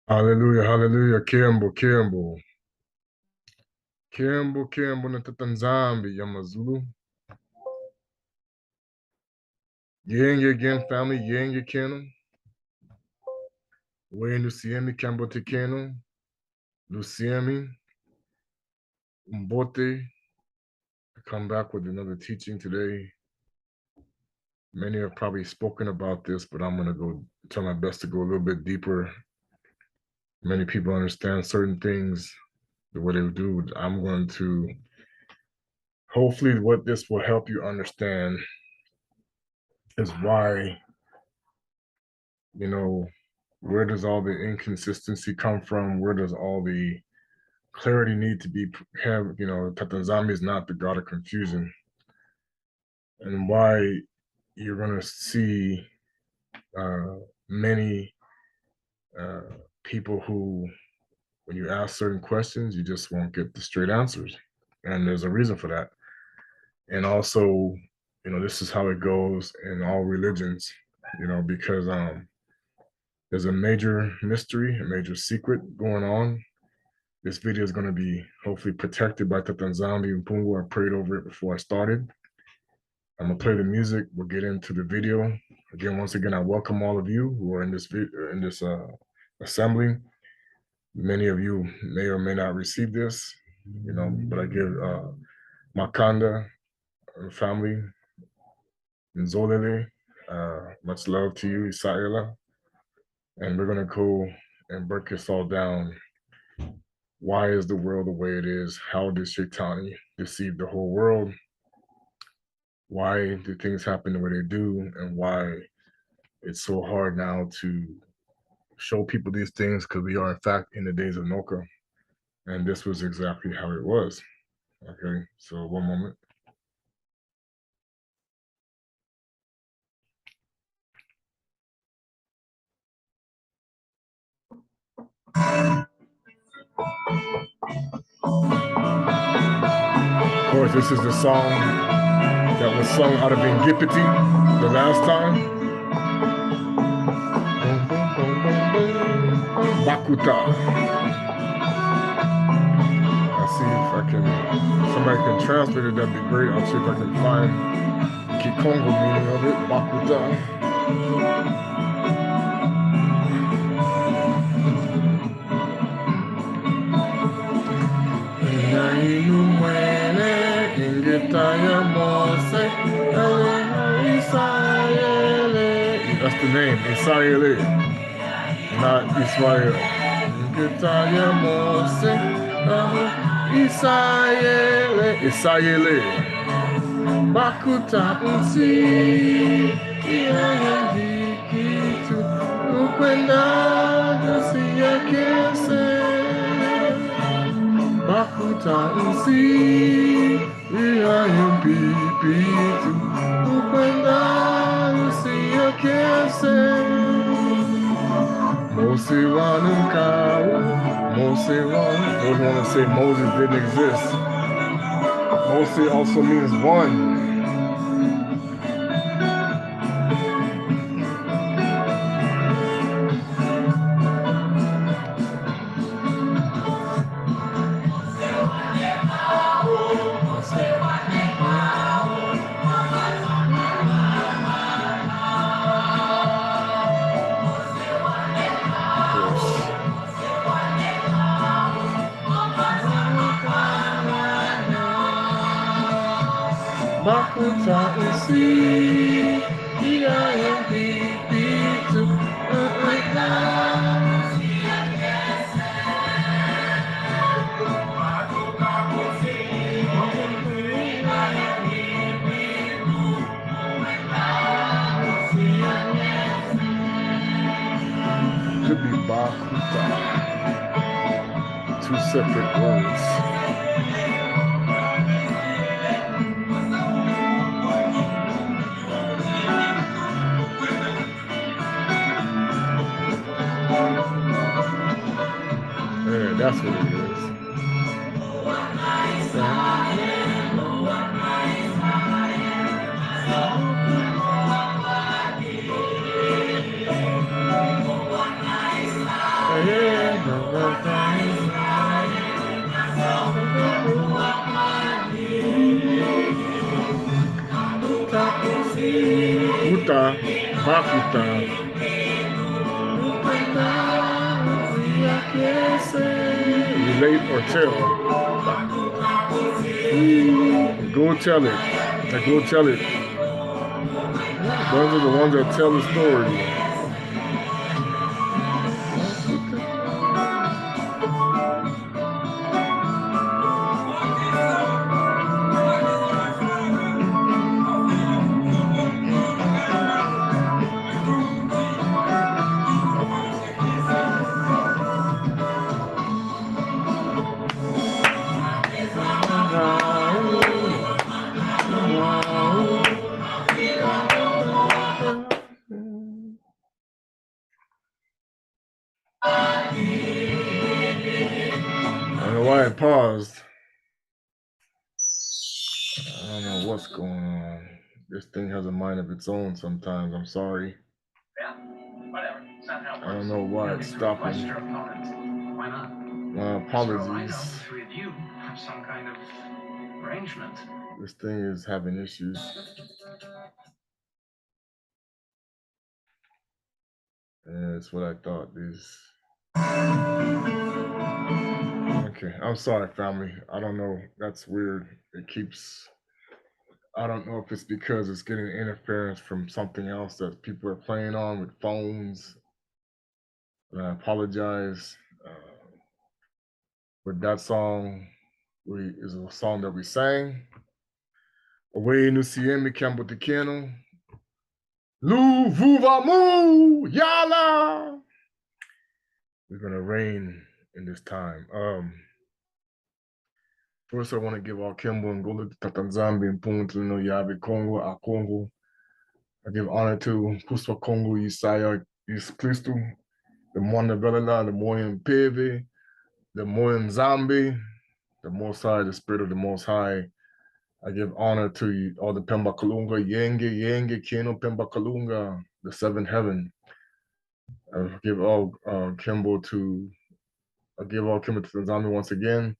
Hallelujah, hallelujah. Kiambo, Kiambo. Kiambo, Kiambo na Tata nZambi ya Mazulu. Yenge again, family. Yenge Keno. Way Luciemi, Cambo Tekeno. Luciemi. Mbote. I come back with another teaching today. Many have probably spoken about this, but I'm going to go try my best to go a little bit deeper. Many people understand certain things the way they do. I'm going to, hopefully what this will help you understand is why, where does all the inconsistency come from? Where does all the clarity need to be have? Tata nZambi is not the god of confusion, and why you're going to see many people who, when you ask certain questions, you just won't get the straight answers, and there's a reason for that. And also, this is how it goes in all religions, because there's a major mystery, a major secret going on. This video is going to be hopefully protected by Tata nZambi and Mpungu. I prayed over it before I started. I'm going to play the music. We'll get into the video. Again, once again, I welcome all of you who are in this assembly. Many of you may or may not receive this, but I give Makanda family, Nzolele, much love to you, Isaela. And we're going to go and break this all down. Why is the world the way it is? How did Shaitani deceive the whole world? Why do things happen the way they do? And why it's so hard now to show people these things, because we are in fact in the days of Noka. And this was exactly how it was. Okay, so one moment. Of course, this is the song that was sung out of Ingipity the last time. Bakuta. I'll see if somebody can translate it, that'd be great. I'll see if I can find the Kongo meaning of it. Bakuta. That's the name, Israeli, not Israel. Israeli. Bakuta unsi kitu ukwenda kese. Bakuta unsi pitu ukwenda kese. Mose Wanukau, Mose Wan. Those want to say Moses didn't exist. Mose also means one. Bakuta usi pitu could be Bakuta. Two separate words. Yeah, that's what it is. Yeah. Relate or tell. Go tell it. Go tell it. Those are the ones that tell the story. I don't know why I paused. I don't know what's going on. This thing has a mind of its own sometimes. I'm sorry. Yeah, whatever. I don't know why it's stopping. Your opponent. Why not? Apologies. I know the three of you have some kind of arrangement. This thing is having issues. Yeah, that's what I thought. Okay, I'm sorry, family. I don't know. That's weird. It keeps. I don't know if it's because it's getting interference from something else that people are playing on with phones. And I apologize. But that song is a song that we sang. Away no siemi cambo te keno. Lu vuvamu yala. We're gonna reign in this time. First, I want to give all Kimbo and Gula Tata nZambi and Mpungu Tulendo Yave Kongo, a Kongo. I give honor to Kusu Kongo, Isaiah, Klistu, the Mwana Velala, the Moyan Peve, the Moyan nZambi, the Most High, the Spirit of the Most High. I give honor to all the Pemba Kalunga, Yenge, Keno, Pemba Kalunga, the seventh heaven. I give all Kimbo to nZambi once again.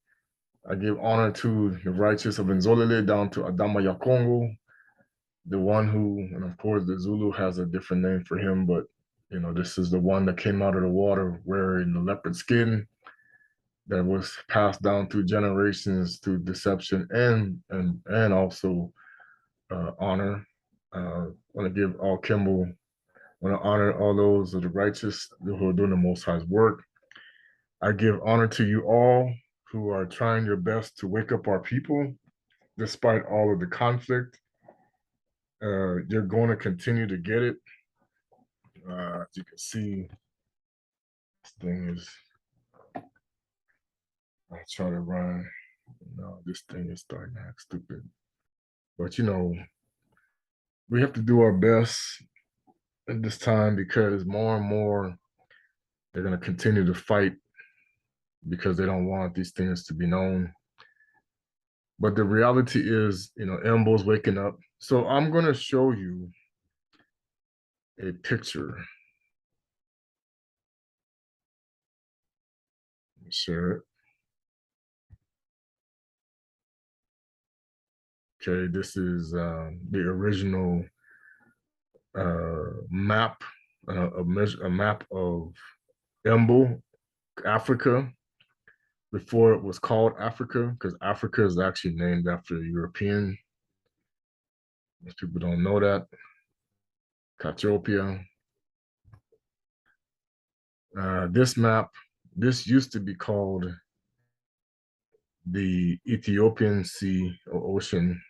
I give honor to the righteous of Nzolele down to Adama Yakongo, the one who, and of course the Zulu has a different name for him, but you know, this is the one that came out of the water wearing the leopard skin that was passed down through generations through deception and also honor. I want to give all Kimball, I want to honor all those of the righteous who are doing the Most High's work. I give honor to you all who are trying your best to wake up our people despite all of the conflict. You're going to continue to get it. As you can see, this thing is, I try to run. No, this thing is starting to act stupid. But you know, we have to do our best at this time because more and more they're going to continue to fight because they don't want these things to be known. But the reality is, you know, Embo's waking up. So I'm going to show you a picture. Share it. Okay, this is the original map, a map of Embo, Africa, before it was called Africa, because Africa is actually named after a European. Most people don't know that. Cassiopea. This map, this used to be called the Ethiopian Sea or Ocean.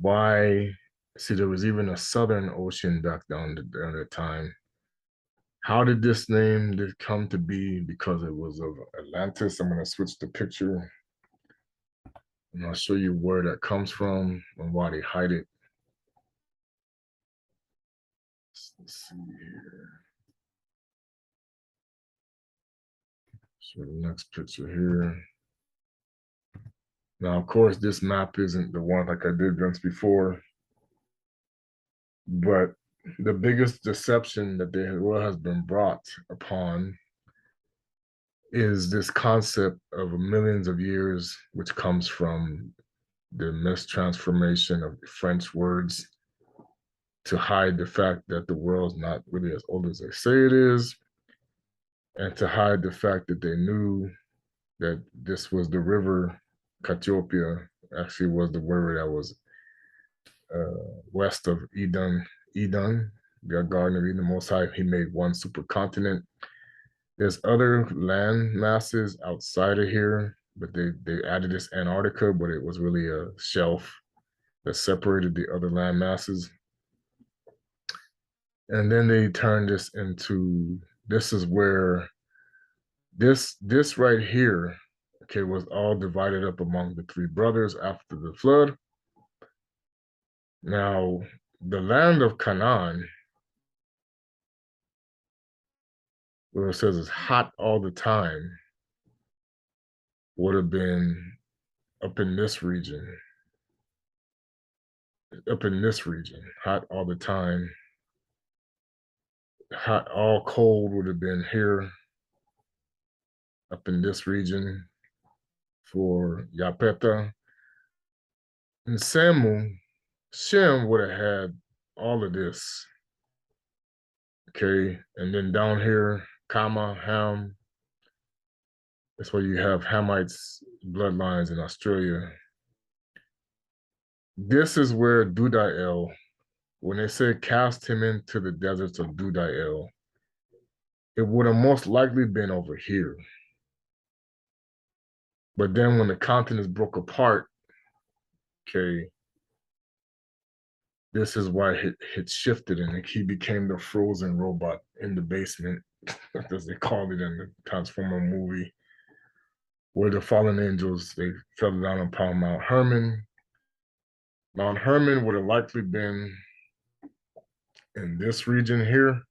Why? See, there was even a Southern Ocean back down at the time. How did this name come to be? Because it was of Atlantis. I'm going to switch the picture. And I'll show you where that comes from and why they hide it. Let's see here. Show the next picture here. Now, of course, this map isn't the one like I did once before, but the biggest deception that the world has been brought upon is this concept of millions of years, which comes from the mistransformation of French words to hide the fact that the world's not really as old as they say it is, and to hide the fact that they knew that this was the river Cassiopeia, actually was the river that was west of Eden, the Garden of Eden. The Most High, he made one supercontinent. There's other land masses outside of here, but they added this Antarctica, but it was really a shelf that separated the other land masses. And then they turned this into, this is where this right here, okay, was all divided up among the three brothers after the flood. Now, the land of Canaan, where it says it's hot all the time, would have been up in this region, hot all the time. Hot, all cold would have been here, up in this region for Yapeta. And Shem would have had all of this. Okay, and then down here, Kama, Ham. That's why you have Hamites bloodlines in Australia. This is where Dudael, when they say cast him into the deserts of Dudael, it would have most likely been over here. But then when the continents broke apart, okay, this is why it shifted and he became the frozen robot in the basement, as they called it in the Transformer movie, where the fallen angels, they fell down upon Mount Hermon. Mount Hermon would have likely been in this region here,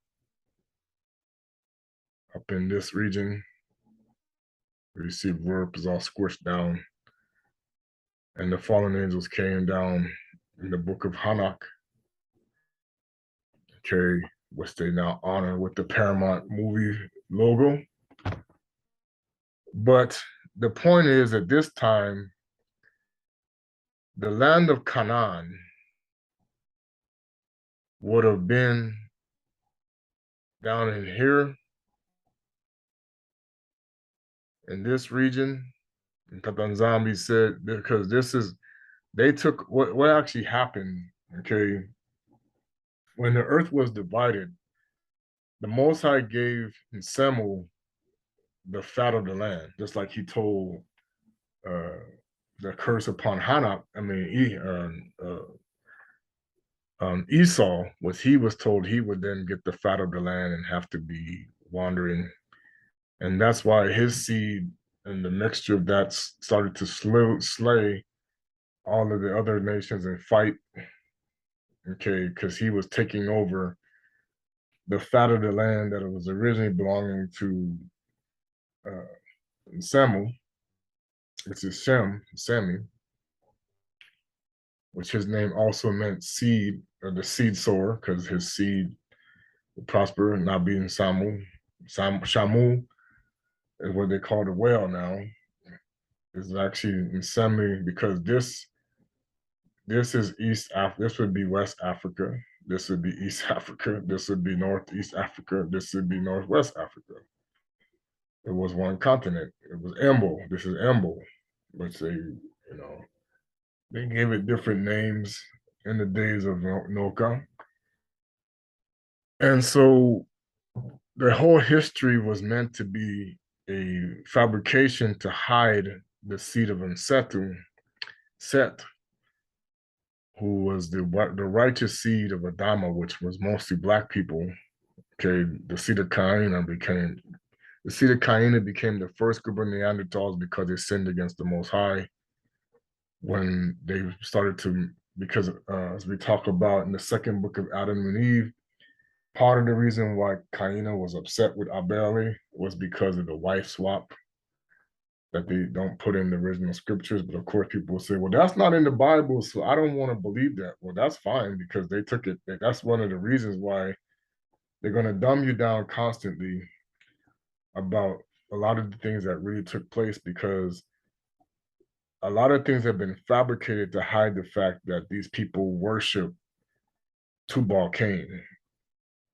up in this region, where you see Verp is all squished down. And the fallen angels came down in the book of Hanak, okay, which they now honor with the Paramount movie logo. But the point is, at this time, the land of Canaan would have been down in here, in this region. And Tata nZambi said, because they took, what actually happened, okay, when the earth was divided, the Most High gave Nsemu the fat of the land, just like he told the curse upon Hanak. I mean, Esau, was he was told he would then get the fat of the land and have to be wandering. And that's why his seed and the mixture of that started to slay all of the other nations and fight, okay, because he was taking over the fat of the land that it was originally belonging to Samu, which is Sammy, which his name also meant seed, or the seed sower, because his seed would prosper, and not being Shamu is what they call the whale now. Is actually in Sammy, because this is East Africa, this would be West Africa, this would be East Africa, this would be Northeast Africa, this would be Northwest Africa. It was one continent. It was Embo. This is Embo, which they gave it different names in the days of Noka. And so the whole history was meant to be a fabrication to hide the seed of Set, who was the righteous seed of Adama, which was mostly Black people. Okay, the seed of Cain became the first group of Neanderthals because they sinned against the Most High. When they started to, because as we talk about in the second book of Adam and Eve, part of the reason why Cain was upset with Abel was because of the wife swap that they don't put in the original scriptures. But of course, people will say, well, that's not in the Bible, so I don't want to believe that. Well, that's fine, because they took it. That's one of the reasons why they're going to dumb you down constantly about a lot of the things that really took place, because a lot of things have been fabricated to hide the fact that these people worship Tubal Cain,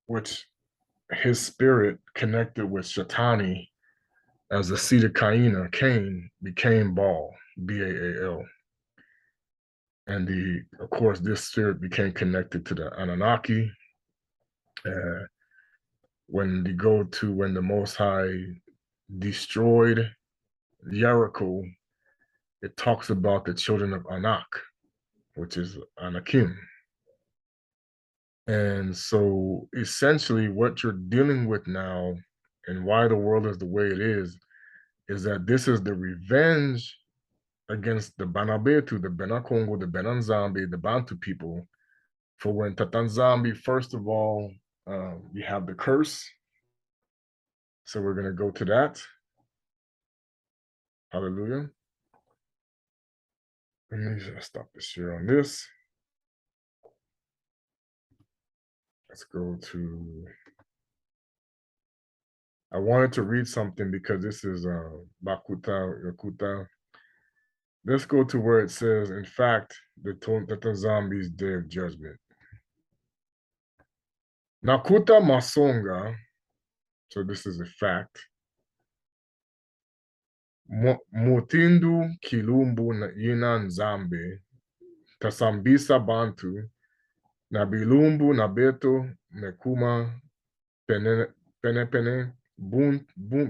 which his spirit connected with Shatani as the seed of Cain became Baal, Baal. And of course, this spirit became connected to the Annunaki. Uh, when the Most High destroyed Jericho, it talks about the children of Anak, which is Anakim. And so essentially what you're dealing with now and why the world is the way it is that this is the revenge against the Bantu, the Bena Kongo, the Bena nZambi, the Bantu people, for when Tata nZambi, first of all, we have the curse. So we're going to go to that. Hallelujah. Let me just stop the share on this. Let's go to, I wanted to read something because this is Bakuta, Yakuta. Let's go to where it says, in fact, the nZambi's day of judgment. Nakuta Masonga, so this is a fact. Mutindu Kilumbu Yina nZambi, Tasambisa Bantu, Nabilumbu Nabeto Mekuma Pene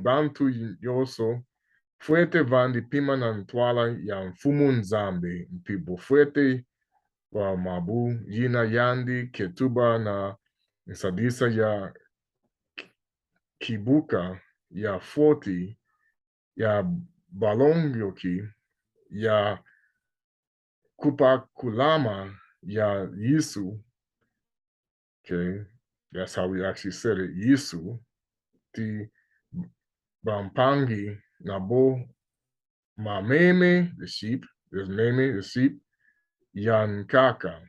Bantu Yoso, Fuete Vandi Pima na Ntwala ya Mfumu nZambi, Mpibo Fuete wa Mabu, Yina Yandi, Ketuba na Nsadisa ya Kibuka, ya 40, ya Balongyoki, ya Kupakulama, ya Yisu. Okay, that's how we actually said it, Yisu. Ti Bampangi, Nabo, Mameme, the sheep, there's Meme, the sheep, Yankaka.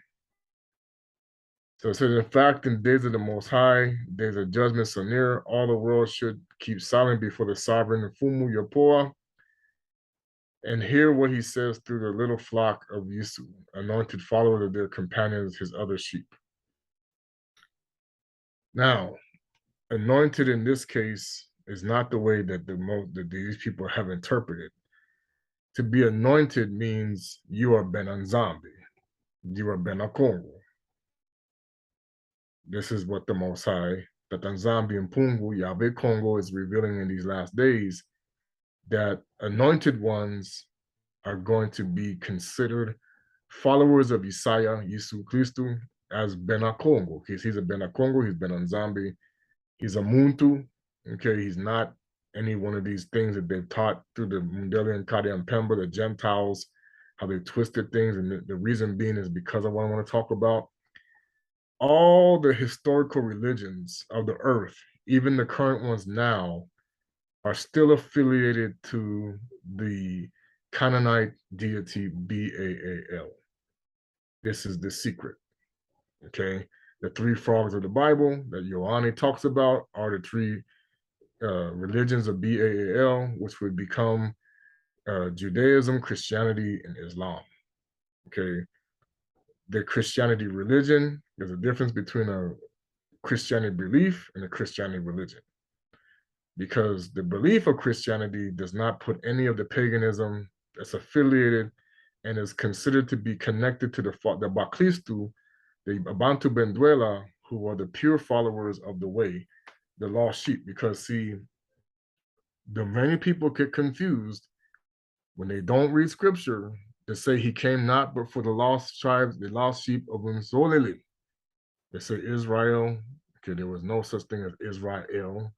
So it says, in fact, in the days of the Most High, days of judgment so near, all the world should keep silent before the sovereign Fumu Yopoa, and hear what he says through the little flock of Yisu, anointed followers of their companions, his other sheep. Now, anointed in this case is not the way that these people have interpreted. To be anointed means you are Bena nZambi, you are Bena Kongo. This is what the Most High, that nZambi and Mpungu, Yave Kongo, is revealing in these last days, that anointed ones are going to be considered followers of Isaiah, Yisu, Klistu, as Bena Kongo. He's a Bena Kongo, he's Bena nZambi, he's a Muntu, okay? He's not any one of these things that they've taught through the Mundelian, Kadi, and Pemba, the Gentiles, how they twisted things. And the reason being is because of what I want to talk about. All the historical religions of the earth, even the current ones now, are still affiliated to the Canaanite deity Baal. This is the secret, okay? The three frogs of the Bible that Ioanni talks about are the three religions of Baal, which would become Judaism, Christianity, and Islam, okay? The Christianity religion, there's a difference between a Christianity belief and a Christianity religion, because the belief of Christianity does not put any of the paganism that's affiliated and is considered to be connected to the Klistu, the Bantu Benduela, who are the pure followers of the way, the lost sheep. Because see, the many people get confused when they don't read scripture to say he came not but for the lost tribes, the lost sheep of Umsolili. They say Israel. Okay, there was no such thing as Israel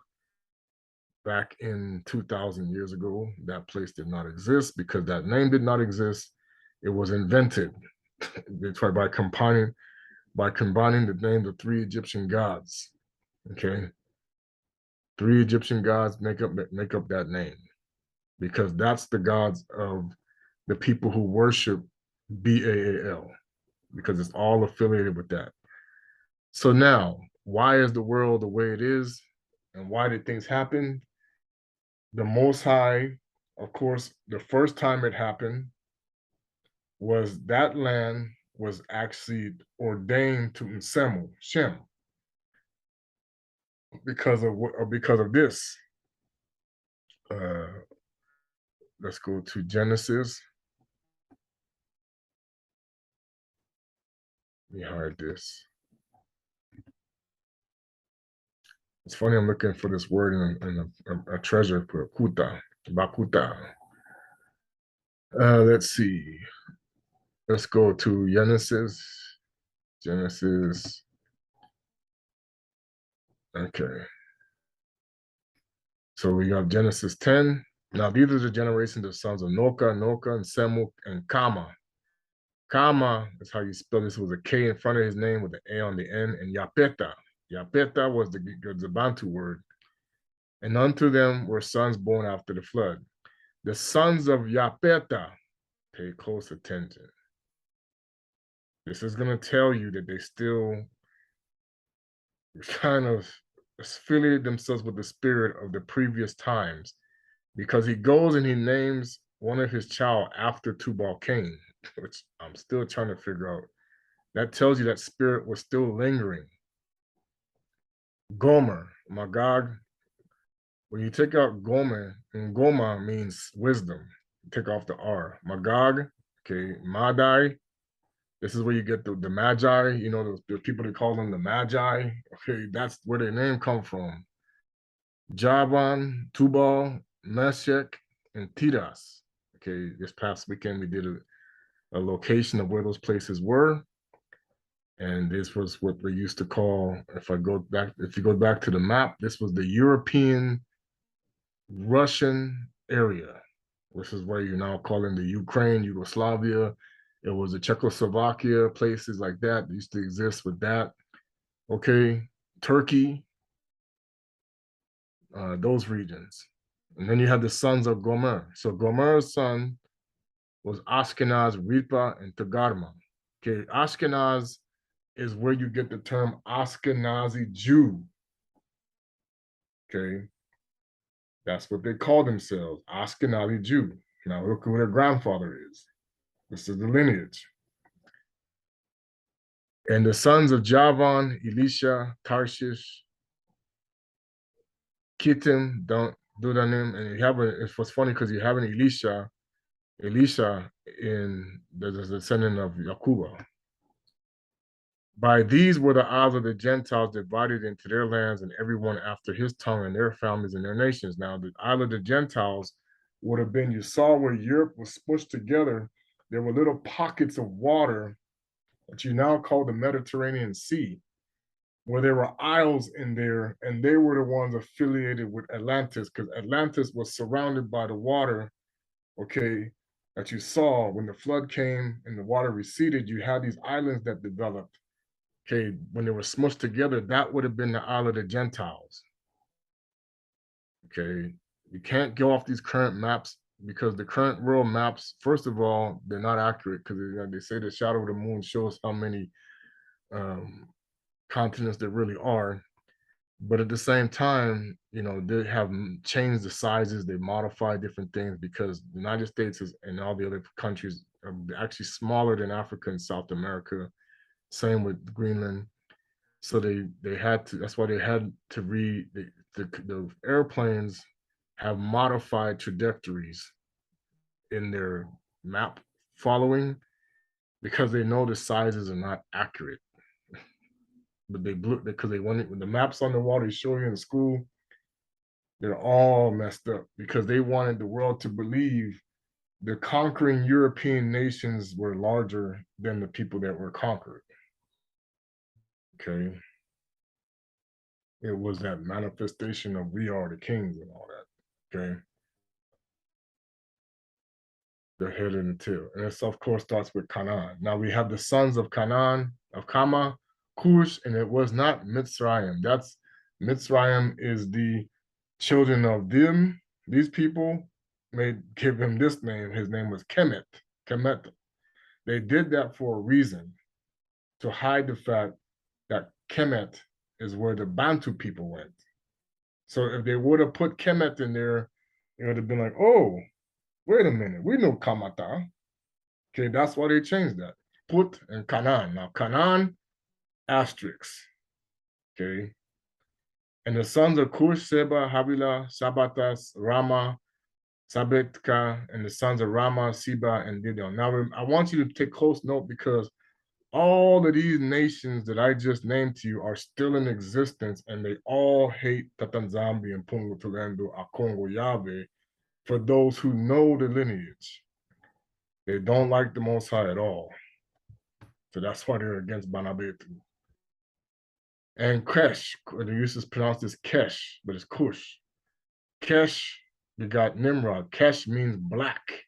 back in 2,000 years ago. That place did not exist because that name did not exist. It was invented. They tried by combining the names of three Egyptian gods. Okay, three Egyptian gods make up that name, because that's the gods of the people who worship Baal, because it's all affiliated with that. So now, why is the world the way it is, and why did things happen? The Most High, of course, the first time it happened was that land was actually ordained to Nsemu, Shem, because of this. Uh, let's go to Genesis. Let me hide this. It's funny, I'm looking for this word in a treasure for kuta, bakuta. Let's see. Let's go to Genesis. Genesis. Okay. So we got Genesis 10. Now these are the generations of sons of Noka, and Semu, and Kama. Kama is how you spell this. Was a K in front of his name with an A on the end, and Yapeta. Yapeta was the Bantu word. And unto them were sons born after the flood. The sons of Yapeta, pay close attention. This is going to tell you that they still kind of affiliate themselves with the spirit of the previous times, because he goes and he names one of his child after Tubal Cain, which I'm still trying to figure out. That tells you that spirit was still lingering. Gomer, Magog. When you take out Gomer, and Goma means wisdom, take off the R. Magog, okay, Madai. This is where you get the Magi, you know, the people that call them the Magi. Okay, that's where their name come from. Javan, Tubal, Meshech, and Tiras. Okay, this past weekend we did a location of where those places were. And this was what they used to call, if you go back to the map, this was the European Russian area. This is where you're now calling the Ukraine, Yugoslavia. It was the Czechoslovakia, places like that used to exist with that. Okay, Turkey, those regions. And then you have the sons of Gomer. So Gomer's son was Ashkenaz, Ripa, and Togarma. Okay, Ashkenaz is where you get the term Ashkenazi Jew. Okay, that's what they call themselves, Ashkenazi Jew. Now look who their grandfather is. This is the lineage. And the sons of Javan, Elisha, Tarshish, Kittim, Dudanim, and you have it was funny because you have an Elisha in the descendant of Yakuba. By these were the isles of the Gentiles divided into their lands, and everyone after his tongue and their families and their nations. Now, the isle of the Gentiles would have been, you saw where Europe was smushed together. There were little pockets of water that you now call the Mediterranean Sea, where there were isles in there, and they were the ones affiliated with Atlantis, because Atlantis was surrounded by the water, okay, that you saw when the flood came and the water receded. You had these islands that developed. Okay, when they were smushed together, that would have been the Isle of the Gentiles. Okay, you can't go off these current maps because the current world maps, first of all, they're not accurate because they say the shadow of the moon shows how many continents there really are. But at the same time, you know, they have changed the sizes, they modify different things because the United States and all the other countries are actually smaller than Africa and South America. Same with Greenland. So they had to, that's why they had to the airplanes have modified trajectories in their map following because they know the sizes are not accurate. But they blew because they wanted, when the maps on the wall they show you in school, they're all messed up because they wanted the world to believe the conquering European nations were larger than the people that were conquered. Okay. It was that manifestation of we are the kings and all that. Okay. The head and the tail. And this, of course, starts with Canaan. Now we have the sons of Canaan, of Kama, Cush, and it was not Mitzrayim. That's Mitzrayim is the children of them. These people may give him this name. His name was Kemet. Kemet. They did that for a reason, to hide the fact that Kemet is where the Bantu people went. So if they would have put Kemet in there, it would have been like, oh, wait a minute, we know Kamata. Okay, that's why they changed that. Put, and Canaan. Now, Canaan, asterisk, okay? And the sons of Cush, Seba, Havila, Sabatas, Rama, Sabetka, and the sons of Rama, Seba, and Didon. Now, I want you to take close note because all of these nations that I just named to you are still in existence, and they all hate Tata nZambi and Mpungu Tulendo, Kongo, Yave, for those who know the lineage. They don't like the Most High at all. So that's why they're against Banabetu. And Kesh, the use is pronounced as Kesh, but it's Kush. Kesh begot Nimrod. Kesh means black.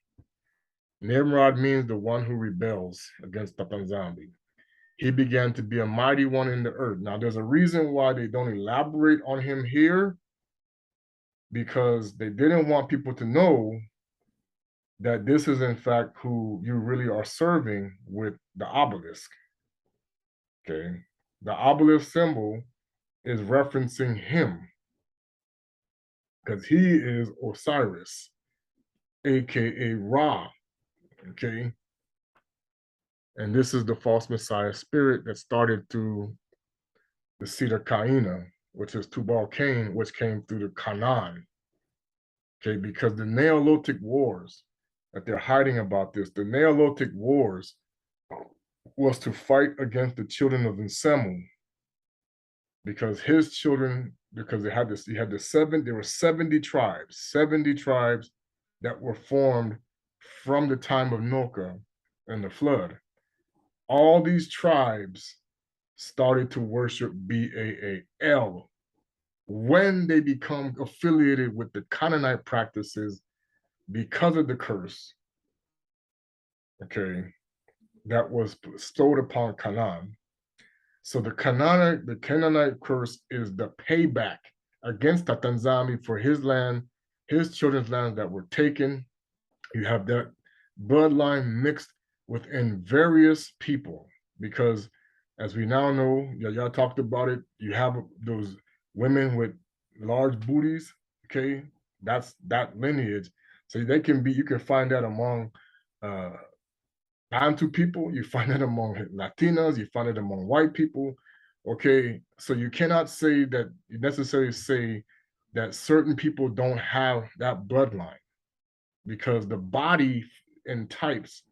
Nimrod means the one who rebels against Tata nZambi. He began to be a mighty one in the earth. Now, there's a reason why they don't elaborate on him here, because they didn't want people to know that this is, in fact, who you really are serving with the obelisk. Okay? The obelisk symbol is referencing him because he is Osiris, aka Ra. Okay? And this is the false Messiah spirit that started through the seed of Cain, which is Tubal Cain, which came through the Canaan. Okay, because the Neolithic wars that they're hiding about this, the Neolithic wars was to fight against the children of Nsemu, because his children, because they had this, there were 70 tribes that were formed from the time of Noka and the flood. All these tribes started to worship Baal when they become affiliated with the Canaanite practices because of the curse, okay, that was bestowed upon Canaan. So the Canaanite curse is the payback against Tata nZambi for his land, his children's lands that were taken. You have that bloodline mixed within various people, because as we now know, y'all talked about it, you have those women with large booties, okay? That's that lineage. So they can be, you can find that among Bantu people, you find it among Latinas, you find it among white people, okay? So you cannot say that, you necessarily say that certain people don't have that bloodline, because the body in types,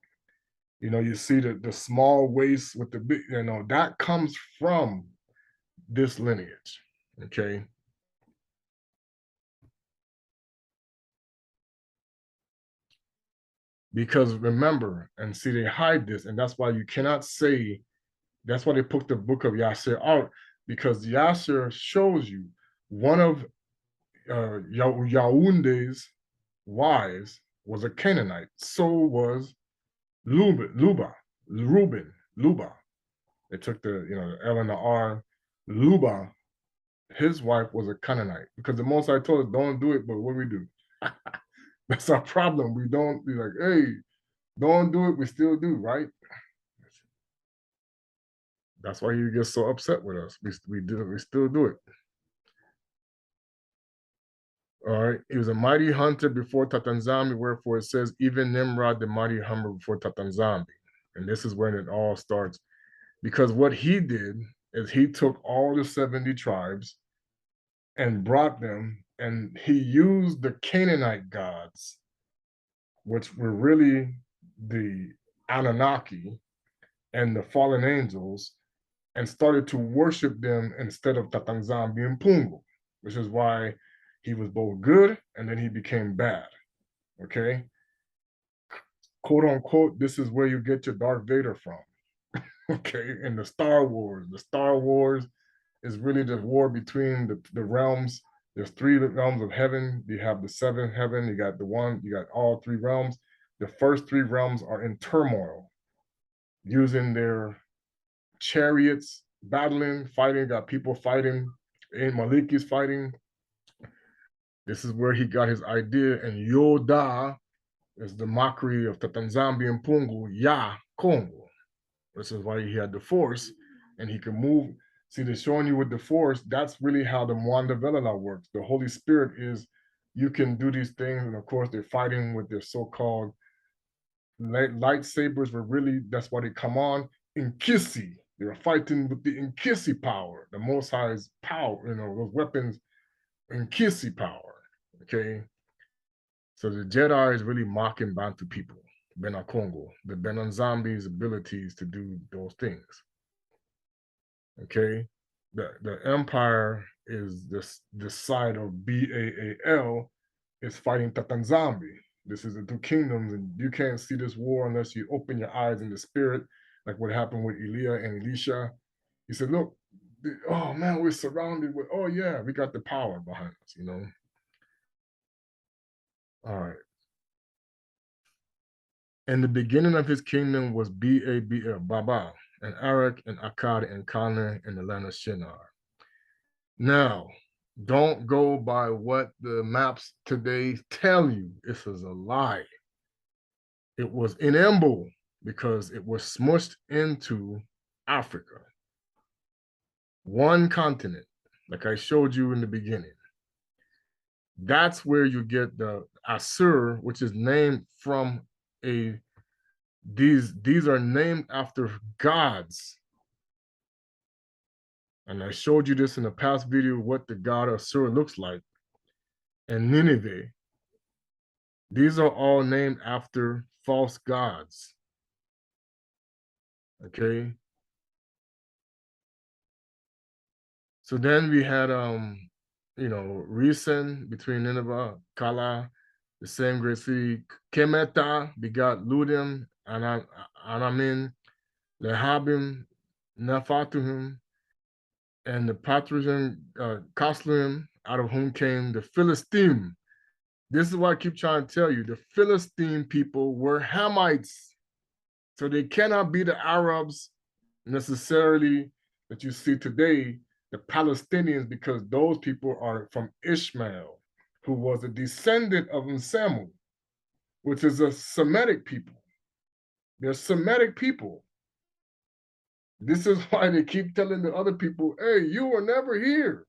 you see the small waist with the big, that comes from this lineage, okay? Because remember, and see, they hide this, and that's why you cannot say, that's why they put the book of Yasser out, because Yasser shows you one of Yaounde's wives was a Canaanite. So was Luba. They took the L and the R. Luba, his wife was a Canaanite, because the Most High told us don't do it, but what we do? That's our problem. We don't be like, hey, don't do it. We still do, right? That's why he gets so upset with us. We still do it. All right. He was a mighty hunter before Tata nZambi, wherefore it says, even Nimrod, the mighty hunter before Tata nZambi. And this is when it all starts. Because what he did is he took all the 70 tribes and brought them, and he used the Canaanite gods, which were really the Annunaki and the fallen angels, and started to worship them instead of Tata nZambi and Mpungu, which is why he was both good and then he became bad. Okay, quote unquote, this is where you get your Darth Vader from. Okay, in the Star Wars is really the war between the realms. There's 3 realms of heaven. You have the 7th heaven. You got all 3 realms. The first 3 realms are in turmoil, using their chariots, battling, fighting. Got people fighting. And Maliki's fighting. This is where he got his idea. And Yoda is the mockery of Tata nZambi and Mpungu, Yave Kongo. This is why he had the force, and he can move. See, they're showing you with the force, that's really how the Mwanda Velala works. The Holy Spirit is, you can do these things, and of course, they're fighting with their so-called Lightsabers were really, that's why they come on in Kissy. They were fighting with the Inkisi power, the Most High's power, those weapons in Kissy power. Okay. So the Jedi is really mocking Bantu people, Bena Kongo, the Bena nZambi's abilities to do those things. Okay. The Empire is this side of Baal is fighting Tata nZambi. This is the two kingdoms, and you can't see this war unless you open your eyes in the spirit, like what happened with Elia and Elisha. He said, look, oh man, we're surrounded with, oh yeah, we got the power behind us. All right. And the beginning of his kingdom was Babel, Baba, and Arak, and Akkad, and Canaan, and the land of Shinar. Now, don't go by what the maps today tell you. This is a lie. It was in Embu because it was smushed into Africa. One continent, like I showed you in the beginning. That's where you get the Asur, which is named from these are named after gods. And I showed you this in the past video, what the god Asur looks like. And Nineveh, these are all named after false gods. Okay. So then we had Resen between Nineveh, Kala, the same great city. Kemeta begot Ludim, Anamin, Lehabim, Nephatuhim, and the Patrician Koslim, out of whom came the Philistine. This is what I keep trying to tell you. The Philistine people were Hamites. So they cannot be the Arabs necessarily that you see today, the Palestinians, because those people are from Ishmael, who was a descendant of Nsamu, which is a Semitic people. They're Semitic people. This is why they keep telling the other people, hey, you were never here.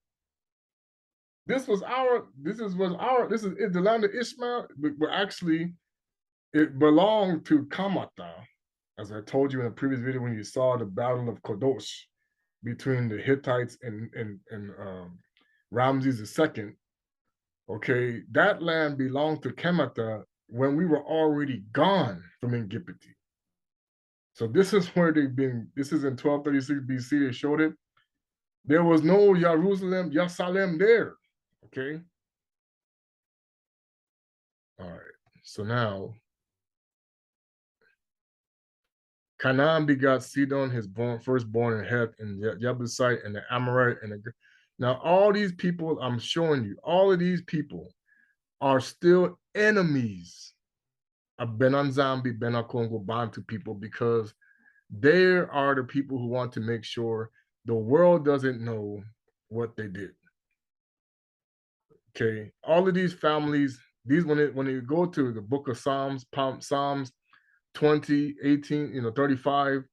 This is the land of Ishmael, but actually it belonged to Kamata, as I told you in a previous video when you saw the Battle of Kadosh between the Hittites and Ramses II. Okay, that land belonged to Kamata when we were already gone from Engipiti. So this is where they've been. This is in 1236 BC. They showed it. There was no Jerusalem, Yasalem there. Okay. All right. So now, Canaan begot Sidon, his firstborn, and Heth, and the Jebusite, and the Amorite, and now all these people I'm showing you, all of these people are still enemies of Bena nZambi, Bena Kongo, Bantu people, because they are the people who want to make sure the world doesn't know what they did. Okay, all of these families, when you go to the book of Psalms 20, 18, 35,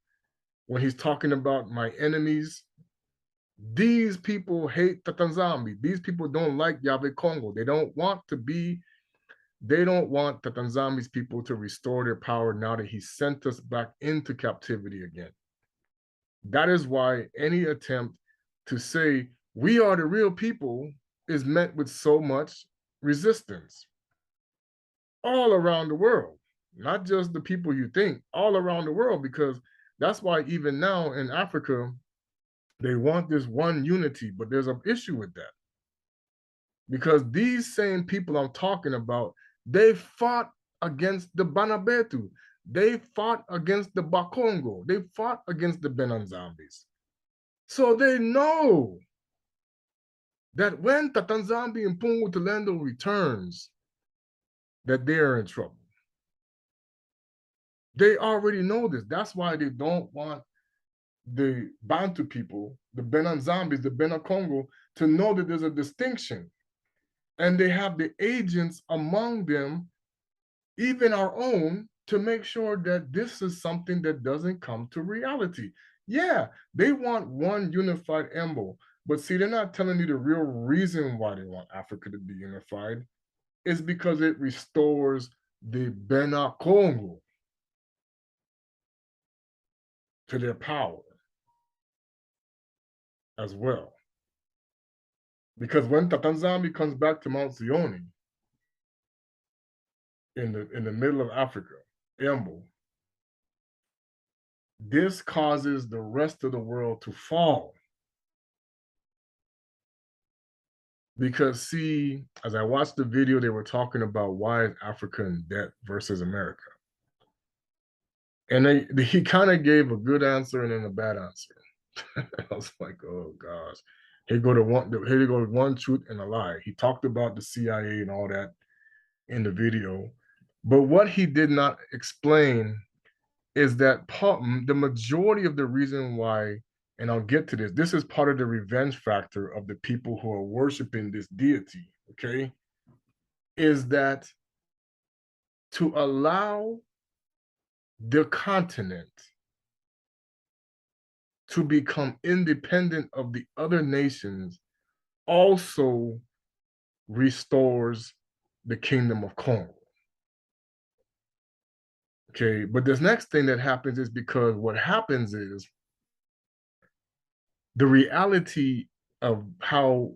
when he's talking about my enemies, these people hate Tata nZambi. These people don't like Yave Kongo. They don't want Tata nZambi's people to restore their power now that he sent us back into captivity again. That is why any attempt to say we are the real people is met with so much resistance all around the world, not just the people you think, all around the world, because that's why even now in Africa, they want this one unity, but there's an issue with that. Because these same people I'm talking about, they fought against the Banabetu. They fought against the Bakongo. They fought against the Bena nZambis. So they know that when Tata nZambi and Mpungu Tulendo returns, that they're in trouble. They already know this. That's why they don't want the Bantu people, the Bena nZambis, the Bena Kongo, to know that there's a distinction. And they have the agents among them, even our own, to make sure that this is something that doesn't come to reality. Yeah, they want one unified Embo, but see, they're not telling you the real reason why they want Africa to be unified. It's because it restores the Bena Kongo. to their power as well. Because when Tata nZambi comes back to Mount Zioni in the middle of Africa, Embu, this causes the rest of the world to fall. Because see, as I watched the video, they were talking about why is Africa in debt versus America. And he kind of gave a good answer and then a bad answer. I was like, oh gosh. Here go one truth and a lie. He talked about the CIA and all that in the video. But what he did not explain is that the majority of the reason why, and I'll get to this, this is part of the revenge factor of the people who are worshiping this deity, okay, is that to allow the continent to become independent of the other nations also restores the kingdom of Congo. Okay, but this next thing that happens is because what happens is the reality of how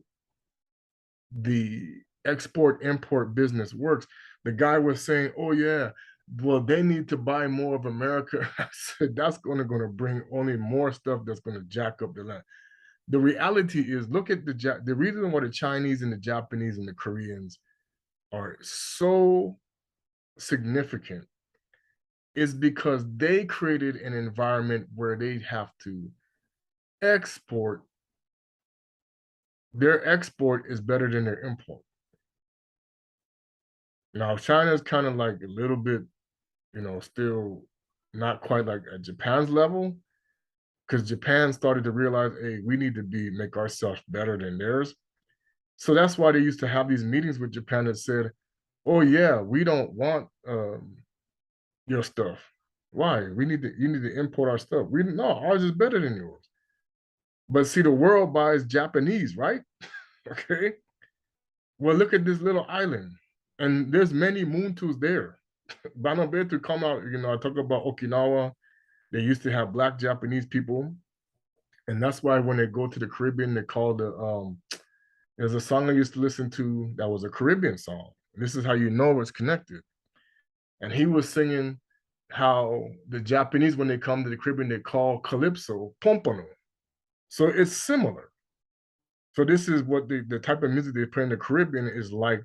the export-import business works. The guy was saying, oh yeah, well, they need to buy more of America. I said, that's going to bring only more stuff that's going to jack up the land. The reality is, look at the reason why the Chinese and the Japanese and the Koreans are so significant is because they created an environment where they have to export. Their export is better than their import. Now, China's kind of like a little bit, still not quite like at Japan's level, because Japan started to realize, hey, we need to make ourselves better than theirs. So that's why they used to have these meetings with Japan that said, oh yeah, we don't want your stuff. Why? You need to import our stuff. No, ours is better than yours. But see, the world buys Japanese, right? Okay. Well, look at this little island. And there's many Muntu there. Bantu come out, I talk about Okinawa. They used to have Black Japanese people. And that's why when they go to the Caribbean, they call there's a song I used to listen to that was a Caribbean song. This is how you know it's connected. And he was singing how the Japanese, when they come to the Caribbean, they call Calypso Pompano. So it's similar. So this is what the type of music they play in the Caribbean is like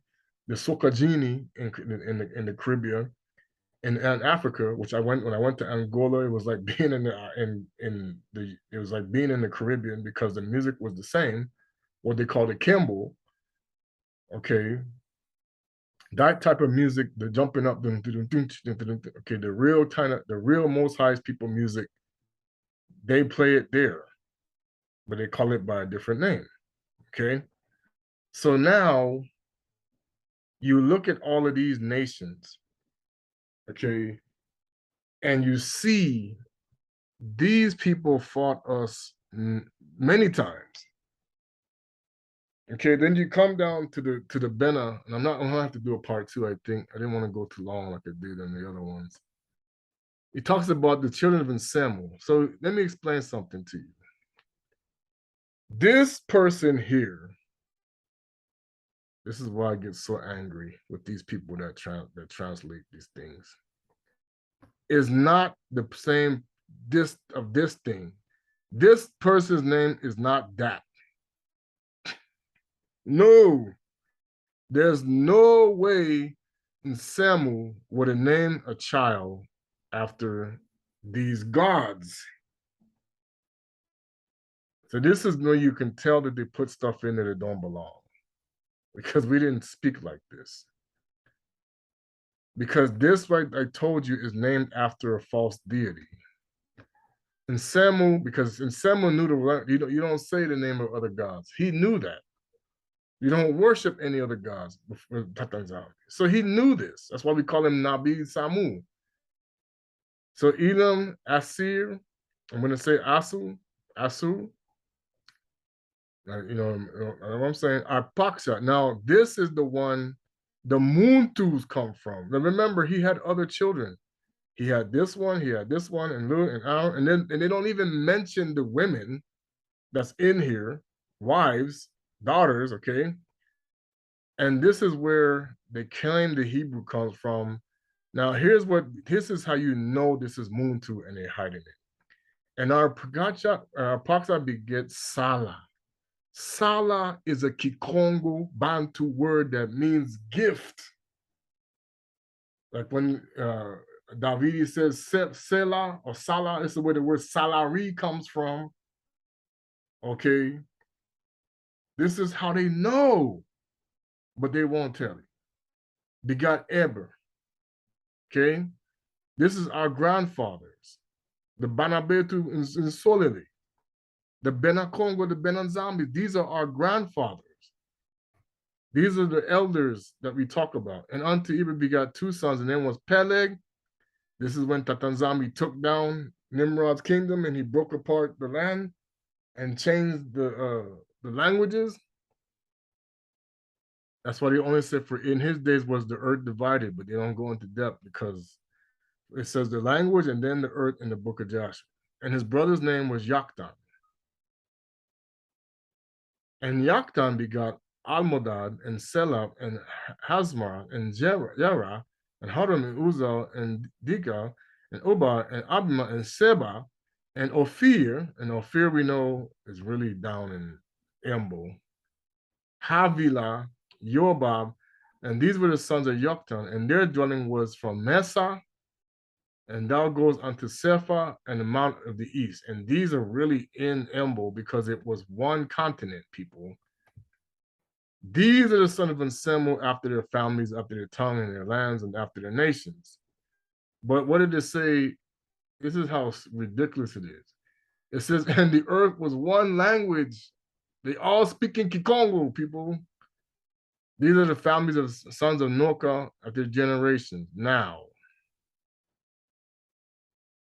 the soca genie in the Caribbean. In Africa, which when I went to Angola, it was like being it was like being in the Caribbean because the music was the same, what they call the Kimble. Okay, that type of music, the jumping up, okay, the real Most High people music, they play it there, but they call it by a different name. Okay, so now you look at all of these nations, okay, and you see these people fought us many times. Okay, then you come down to the Bena, and I'm gonna have to do a part two. I think I didn't want to go too long like I did on the other ones. He talks about the children of Nsamu. So let me explain something to you. This person here, this is why I get so angry with these people that translate these things, is not the same of this thing. This person's name is not that. No, there's no way Nsamu would have named a child after these gods. So this is where you can tell that they put stuff in that don't belong, because we didn't speak like this. Because this, like I told you, is named after a false deity. Nsamu, because Nsamu knew you don't say the name of other gods. He knew that. You don't worship any other gods before Tata nZambi. So he knew this. That's why we call him Nabi Samu. So Elam, Asir, I'm going to say Asu, you know what I'm saying? Arpaksha. Now, this is the one the Muntus come from. Now, remember, he had other children. He had this one, and Lou and Aaron, and they don't even mention the women that's in here, wives, daughters, okay? And this is where they claim the Hebrew comes from. Now, this is how you know this is Muntu and they're hiding it. And our Paksa begets Sala. Sala is a Kikongo Bantu word that means gift. Like when Davidi says Sela or Sala, this is where the word salary comes from. Okay. This is how they know, but they won't tell you. Begot Eber. Okay. This is our grandfathers. The Banabetu in Solili. The Bena Kongo, the Bena nZambi. These are our grandfathers. These are the elders that we talk about. And unto Eber begot two sons, and then was Peleg. This is when Tata nZambi took down Nimrod's kingdom and he broke apart the land and changed the languages. That's why they only said for in his days was the earth divided, but they don't go into depth because it says the language and then the earth in the book of Joshua. And his brother's name was Yoktan. And Yoktan begot Almodad and Selab and Hazmar and Yara and Haram and Uzal and Dika and Ubar and Abma and Seba and Ophir. And Ophir we know is really down in Embo. Havila, Yobab, and these were the sons of Yoktan, and their dwelling was from Mesa, and thou goes unto Sepha and the mount of the east. And these are really in Embo because it was one continent, people. These are the sons of Ansemu after their families, after their tongue and their lands, and after their nations. But what did it say? This is how ridiculous it is. It says, and the earth was one language. They all speak in Kikongo, people. These are the families of sons of Noka of their generations. Now,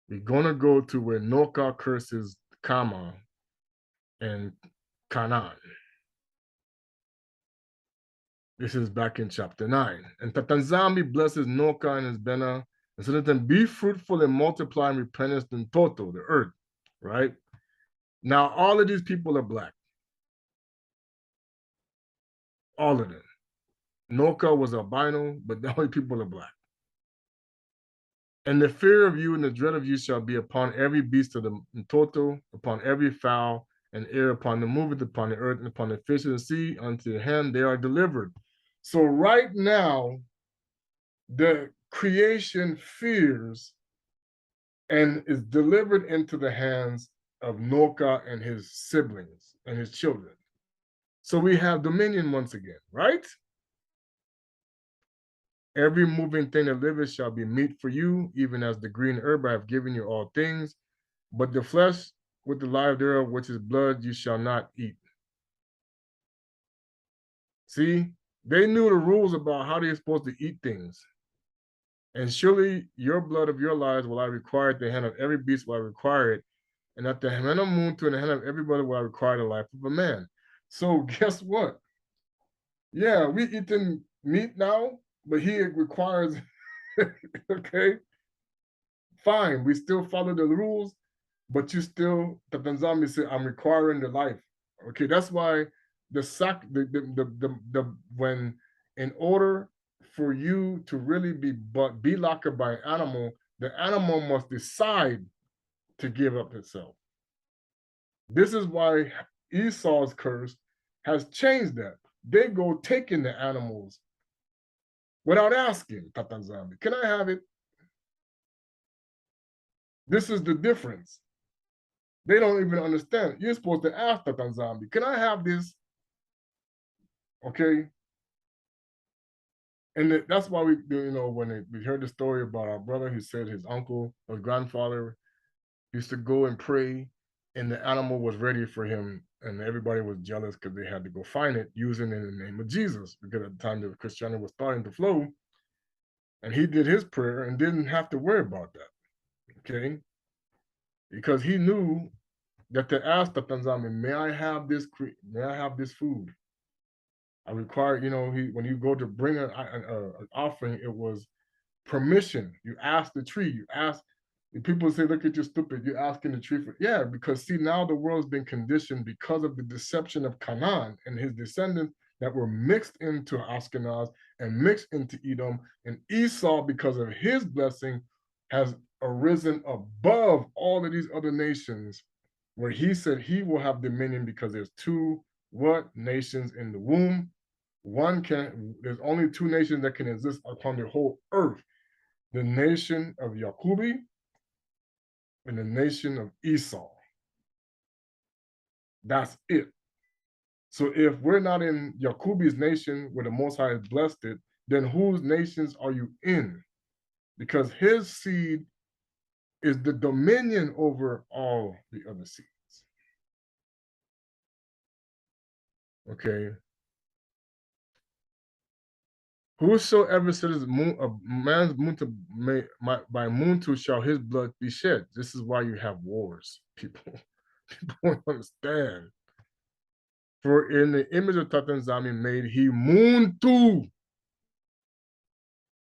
we're going to go to where Noka curses Kama and Canaan. This is back in chapter 9. And Tata nZambi blesses Noka and his Bena and said to them, be fruitful and multiply and replenish the Toto, the earth, right? Now, all of these people are black. All of them. Noka was albino, but the only people are black. And the fear of you and the dread of you shall be upon every beast of the Toto, upon every fowl and air, upon the movement, upon the earth, and upon the fish of the sea. Unto him they are delivered. So right now, the creation fears and is delivered into the hands of Noka and his siblings and his children. So we have dominion once again, right? Every moving thing that liveth shall be meat for you, even as the green herb I have given you all things. But the flesh with the life thereof, which is blood, you shall not eat. See, they knew the rules about how they're supposed to eat things. And surely your blood of your lives will I require at the hand of every beast will I require it. And at the hand of Muntu and the hand of everybody will I require the life of a man. So guess what? Yeah, we eating meat now, but he requires, okay, fine, we still follow the rules, but you still, the nZambi said, I'm requiring the life. Okay, that's why when in order for you to really be locked by an animal, the animal must decide to give up itself. This is why Esau's curse has changed that. They go taking the animals without asking, Tata nZambi, can I have it? This is the difference. They don't even understand. You're supposed to ask Tata nZambi, can I have this? Okay. And that's why we, when we heard the story about our brother, he said his uncle or grandfather used to go and pray, and the animal was ready for him, and everybody was jealous because they had to go find it using it in the name of Jesus, because at the time the Christianity was starting to flow, and he did his prayer and didn't have to worry about that, okay? Because he knew that to ask the nZambi, may I have this food? I require, when you go to bring an offering, it was permission. You ask the tree. You ask. People say, "Look at you, stupid." You're asking the tree for because see now the world's been conditioned because of the deception of Canaan and his descendants that were mixed into Ashkenaz and mixed into Edom, and Esau, because of his blessing, has arisen above all of these other nations, where he said he will have dominion because there's two nations in the womb. There's only two nations that can exist upon the whole earth: the nation of Yaqubi and the nation of Esau. That's it. So if we're not in Yaqubi's nation where the Most High has blessed it, then whose nations are you in? Because his seed is the dominion over all the other seeds. Okay. Whosoever says a man's muntu by muntu shall his blood be shed. This is why you have wars, people. People don't understand. For in the image of Tata nZambi made he muntu.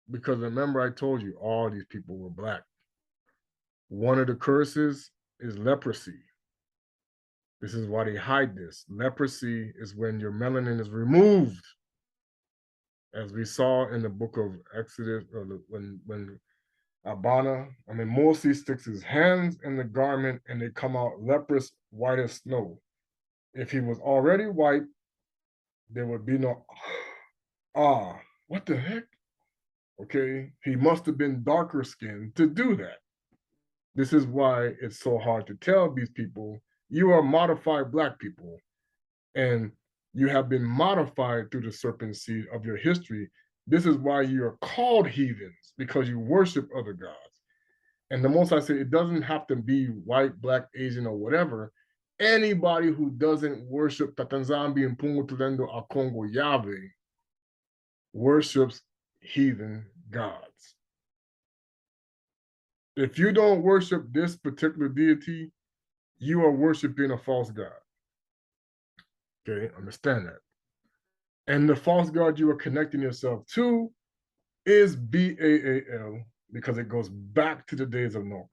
Because remember, I told you all these people were black. One of the curses is leprosy. This is why they hide this. Leprosy is when your melanin is removed. As we saw in the book of Exodus, when Moses sticks his hands in the garment and they come out leprous, white as snow. If he was already white, there would be no, what the heck? Okay, he must have been darker skinned to do that. This is why it's so hard to tell these people, you are modified black people, and you have been modified through the serpent seed of your history. This is why you are called heathens, because you worship other gods. And the most I say, it doesn't have to be white, black, Asian, or whatever. Anybody who doesn't worship Tata nZambi and Mpungu Tulendo or Kongo Yave worships heathen gods. If you don't worship this particular deity, you are worshiping a false god. Okay, understand that. And the false god you are connecting yourself to is Baal, because it goes back to the days of Noka.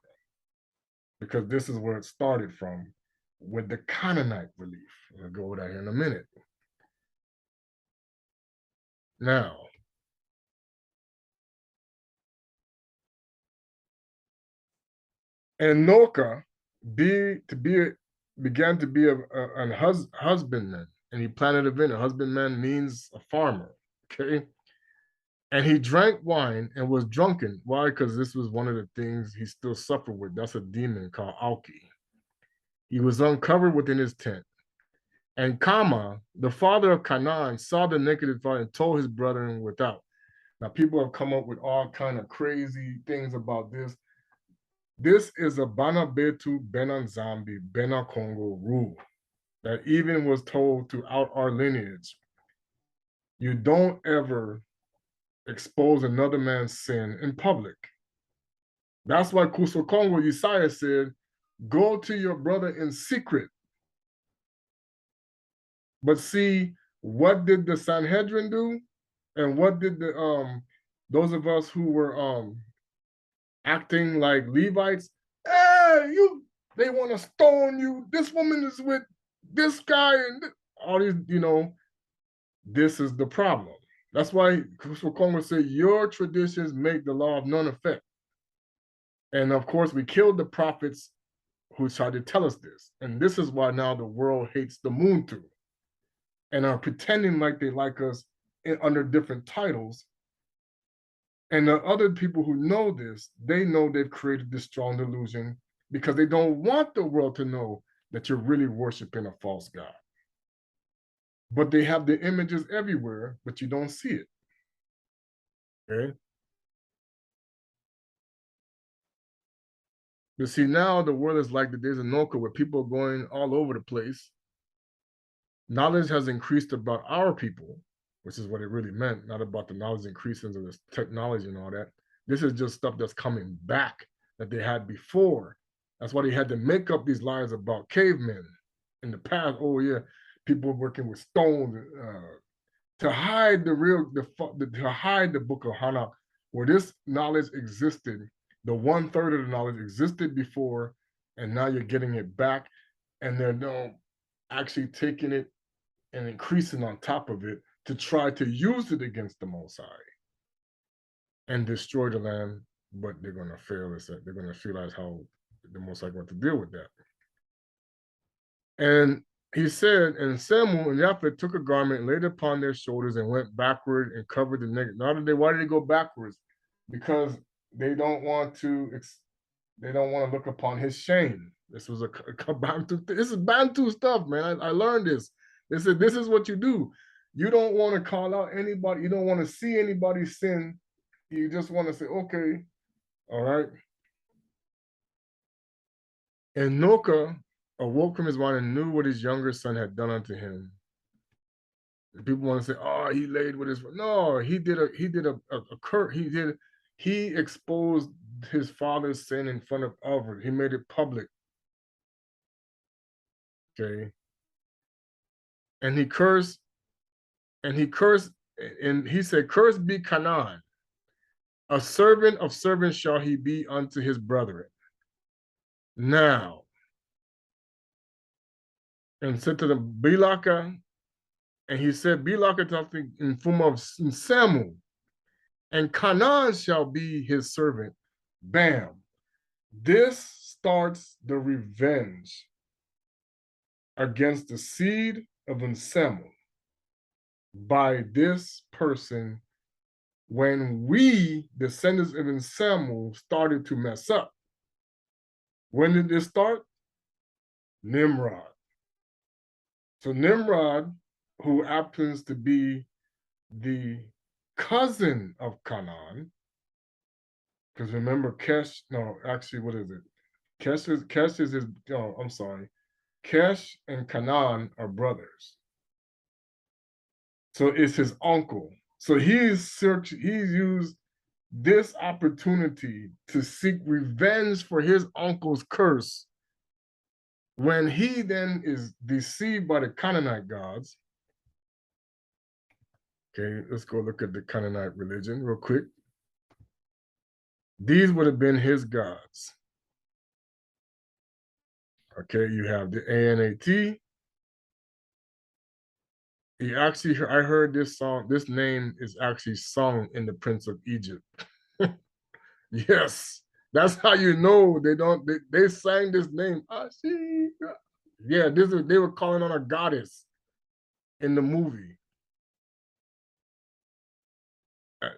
Because this is where it started from with the Canaanite belief. I'll go over that here in a minute. Now, and Noka began to be a husbandman, and he planted a vineyard. Husbandman means a farmer, okay? And he drank wine and was drunken. Why? Because this was one of the things he still suffered with. That's a demon called Alki. He was uncovered within his tent. And Kama, the father of Canaan, saw the naked father and told his brethren without. Now, people have come up with all kind of crazy things about this. This is a Bana Betu Bena nZambi Bena Kongo rule that even was told throughout our lineage. You don't ever expose another man's sin in public. That's why Kusu Kongo Isaiah said, go to your brother in secret. But see, what did the Sanhedrin do? And what did the those of us who were acting like Levites? Hey, they want to stone you. This woman is with this guy, and all these, this is the problem. That's why Kongo said, your traditions make the law of none effect. And of course, we killed the prophets who tried to tell us this. And this is why now the world hates the Muntu and are pretending like they like us under different titles. And the other people who know this, they know they've created this strong delusion because they don't want the world to know that you're really worshiping a false god. But they have the images everywhere, but you don't see it. Okay? You see, now the world is like the days of Noka, where people are going all over the place. Knowledge has increased about our people, which is what it really meant, not about the knowledge increasing of this technology and all that. This is just stuff that's coming back that they had before. That's why they had to make up these lies about cavemen in the past. Oh yeah, people working with stones to hide to hide the book of Hanak, where this knowledge existed, the 1/3 of the knowledge existed before, and now you're getting it back, and they're no actually taking it and increasing on top of it to try to use it against the Most High and destroy the land, but they're going to fail us. They're going to realize how the Most High going to deal with that. And he said, and Samuel and Yahweh took a garment, laid it upon their shoulders, and went backward and covered the naked. Now why did they go backwards? Because they don't want to look upon his shame. This was a Bantu. This is Bantu stuff, man. I learned this. They said this is what you do. You don't want to call out anybody. You don't want to see anybody sin. You just want to say, okay, all right. And Noka awoke from his wine and knew what his younger son had done unto him. People want to say, oh, he laid with his. No, he did a curse. He exposed his father's sin in front of others. He made it public. Okay. And he cursed, and he said, cursed be Canaan. A servant of servants shall he be unto his brethren. Now, and said to the Bilaka, and he said, Bilaka something in form of Samuel, and Canaan shall be his servant. Bam. This starts the revenge against the seed of Samuel by this person when we, descendants of Samuel, started to mess up. When did this start? Nimrod. So Nimrod, who happens to be the cousin of Canaan, because remember Kesh, no, actually, what is it? Kesh is his, oh, I'm sorry. Kesh and Canaan are brothers. So it's his uncle. So he's used this opportunity to seek revenge for his uncle's curse when he then is deceived by the Canaanite gods. Okay, let's go look at the Canaanite religion real quick. These would have been his gods. Okay, you have the Anat. I heard this song, this name is actually sung in the Prince of Egypt. Yes, that's how you know they sang this name. Yeah, they were calling on a goddess in the movie.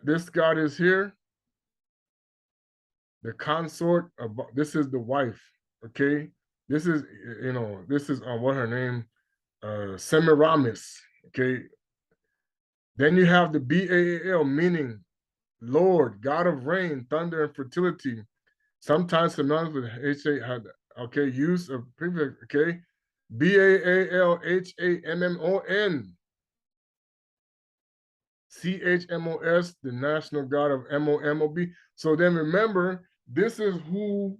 This goddess here, the consort of, this is the wife, okay? This is, what her name, Semiramis, okay? Then you have the Baal, meaning Lord, God of rain, thunder, and fertility. Sometimes synonymous with had okay, use of prefix, okay? Baalhammon. CHMOS, the national god of MOMOB. So then remember, this is who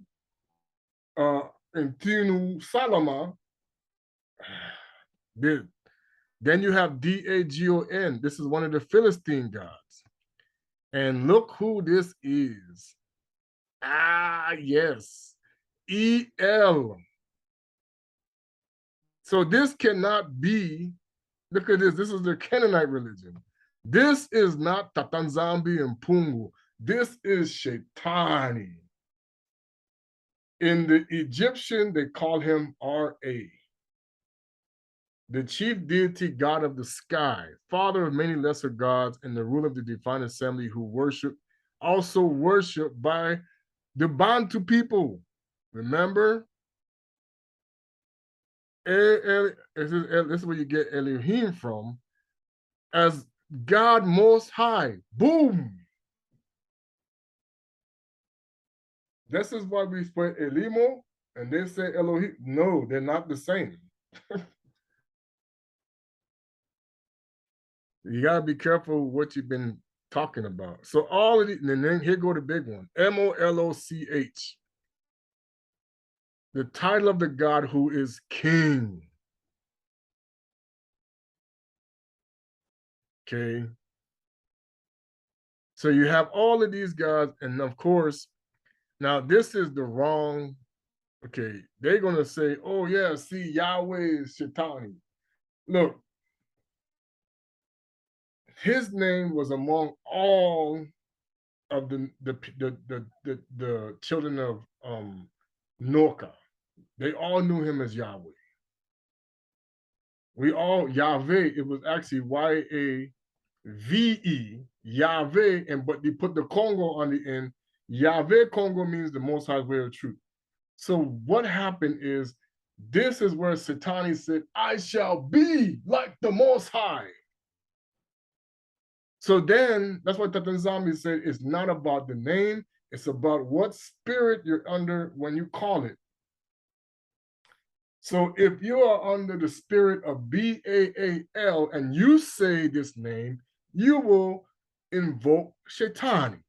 Intinu Salama did. Then you have Dagon. This is one of the Philistine gods. And look who this is. Yes. El. So this cannot be, look at this. This is the Canaanite religion. This is not Tata nZambi and Mpungu. This is Shaitani. In the Egyptian, they call him Ra, the chief deity, god of the sky, father of many lesser gods, and the ruler of the divine assembly who also worshiped by the Bantu people. Remember? This is where you get Elohim from, as God Most High. Boom! This is why we spread Elimo and they say Elohim. No, they're not the same. You gotta be careful what you've been talking about. So all of these, and then here go the big one, Moloch. The title of the God who is king. Okay. So you have all of these gods, and of course, now this is the wrong, okay, they're gonna say, oh yeah, see, Yahweh is Shaitani. Look, his name was among all of the children of Noka. They all knew him as Yahweh. We all Yahweh, it was actually Yave, Yahweh, and but they put the Congo on the end. Yave Kongo means the most high way of truth. So what happened is this is where Satani said, I shall be like the most high. So then that's what Tata nZambi said. It's not about the name, it's about what spirit you're under when you call it. So if you are under the spirit of Baal and you say this name, you will invoke Shaitani.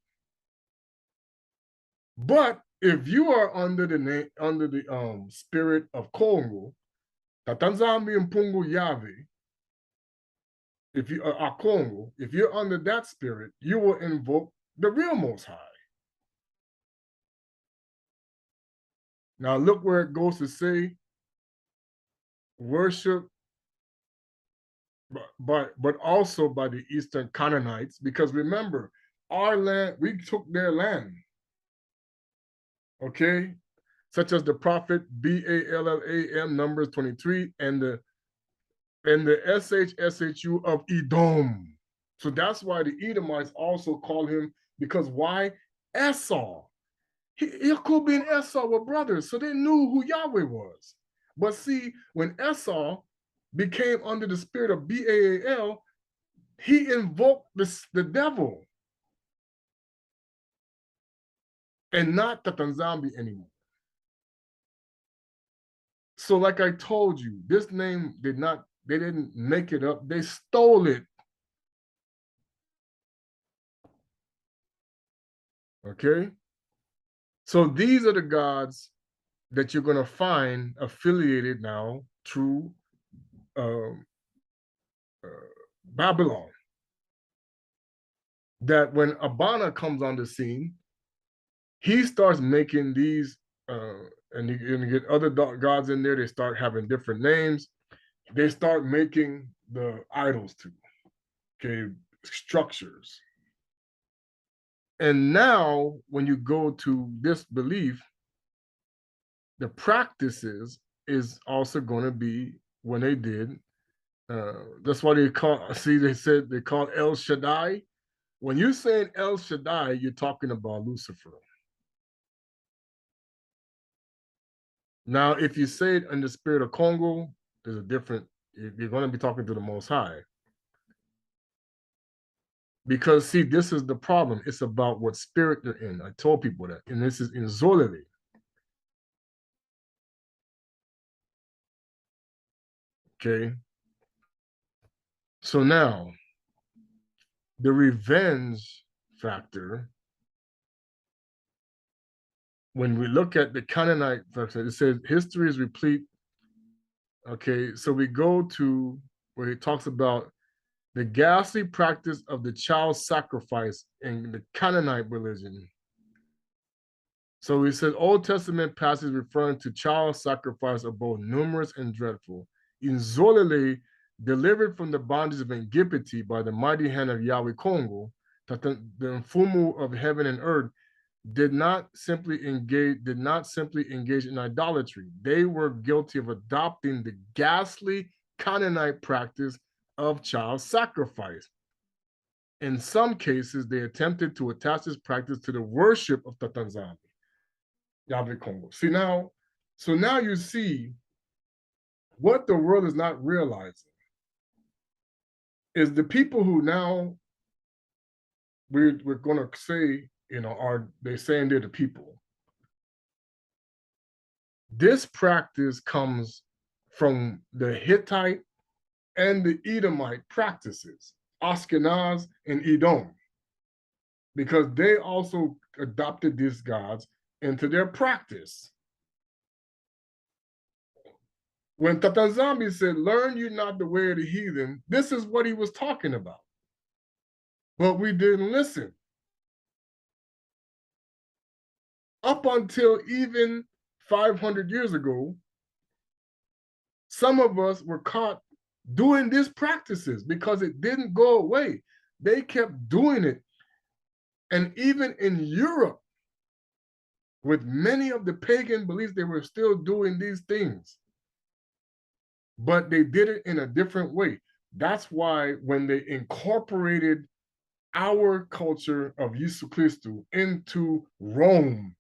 But if you are under the name, under the spirit of Kongo, Tata nZambi and Mpungu Yave, if you are Kongo, if you're under that spirit, you will invoke the real Most High. Now look where it goes to say, worship, but also by the Eastern Canaanites, because remember, our land, we took their land. Okay, such as the prophet Baalam, Numbers 23, and the SHSHU of Edom. So that's why the Edomites also call him, because why? Esau. Jacob and Esau were brothers, so they knew who Yahweh was. But see, when Esau became under the spirit of Baal, he invoked the devil and not the nZambi anymore. So like I told you, this name they didn't make it up, they stole it. Okay? So these are the gods that you're gonna find affiliated now through Babylon. That when Abana comes on the scene, he starts making these, and you get other gods in there, they start having different names. They start making the idols too, okay, structures. And now when you go to this belief, the practices is also going to be when they did. That's why they call, see, they said they call El Shaddai. When you say El Shaddai, you're talking about Lucifer. Now, if you say it in the spirit of Congo, there's a different, you're going to be talking to the Most High. Because, see, this is the problem. It's about what spirit you're in. I told people that. And this is in Zolele. Okay. So now, the revenge factor, when we look at the Canaanite, it says history is replete. Okay, so we go to where he talks about the ghastly practice of the child sacrifice in the Canaanite religion. So he says Old Testament passage referring to child sacrifice are both numerous and dreadful. In Zolele, delivered from the bondage of Engipity by the mighty hand of Yave Kongo, that the Mfumu of heaven and earth did not simply engage in idolatry. They were guilty of adopting the ghastly Canaanite practice of child sacrifice. In some cases, they attempted to attach this practice to the worship of Tata nZambi, Yave Kongo. See now, so now you see what the world is not realizing is the people who now we're going to say, are they saying they're the people? This practice comes from the Hittite and the Edomite practices, Ashkenaz and Edom, because they also adopted these gods into their practice. When Tata nZambi said, learn you not the way of the heathen, this is what he was talking about. But we didn't listen. up until even 500 years ago, some of us were caught doing these practices because it didn't go away. They kept doing it. And even in Europe, with many of the pagan beliefs, they were still doing these things. But they did it in a different way. That's why when they incorporated our culture of Yisu Klistu into Rome,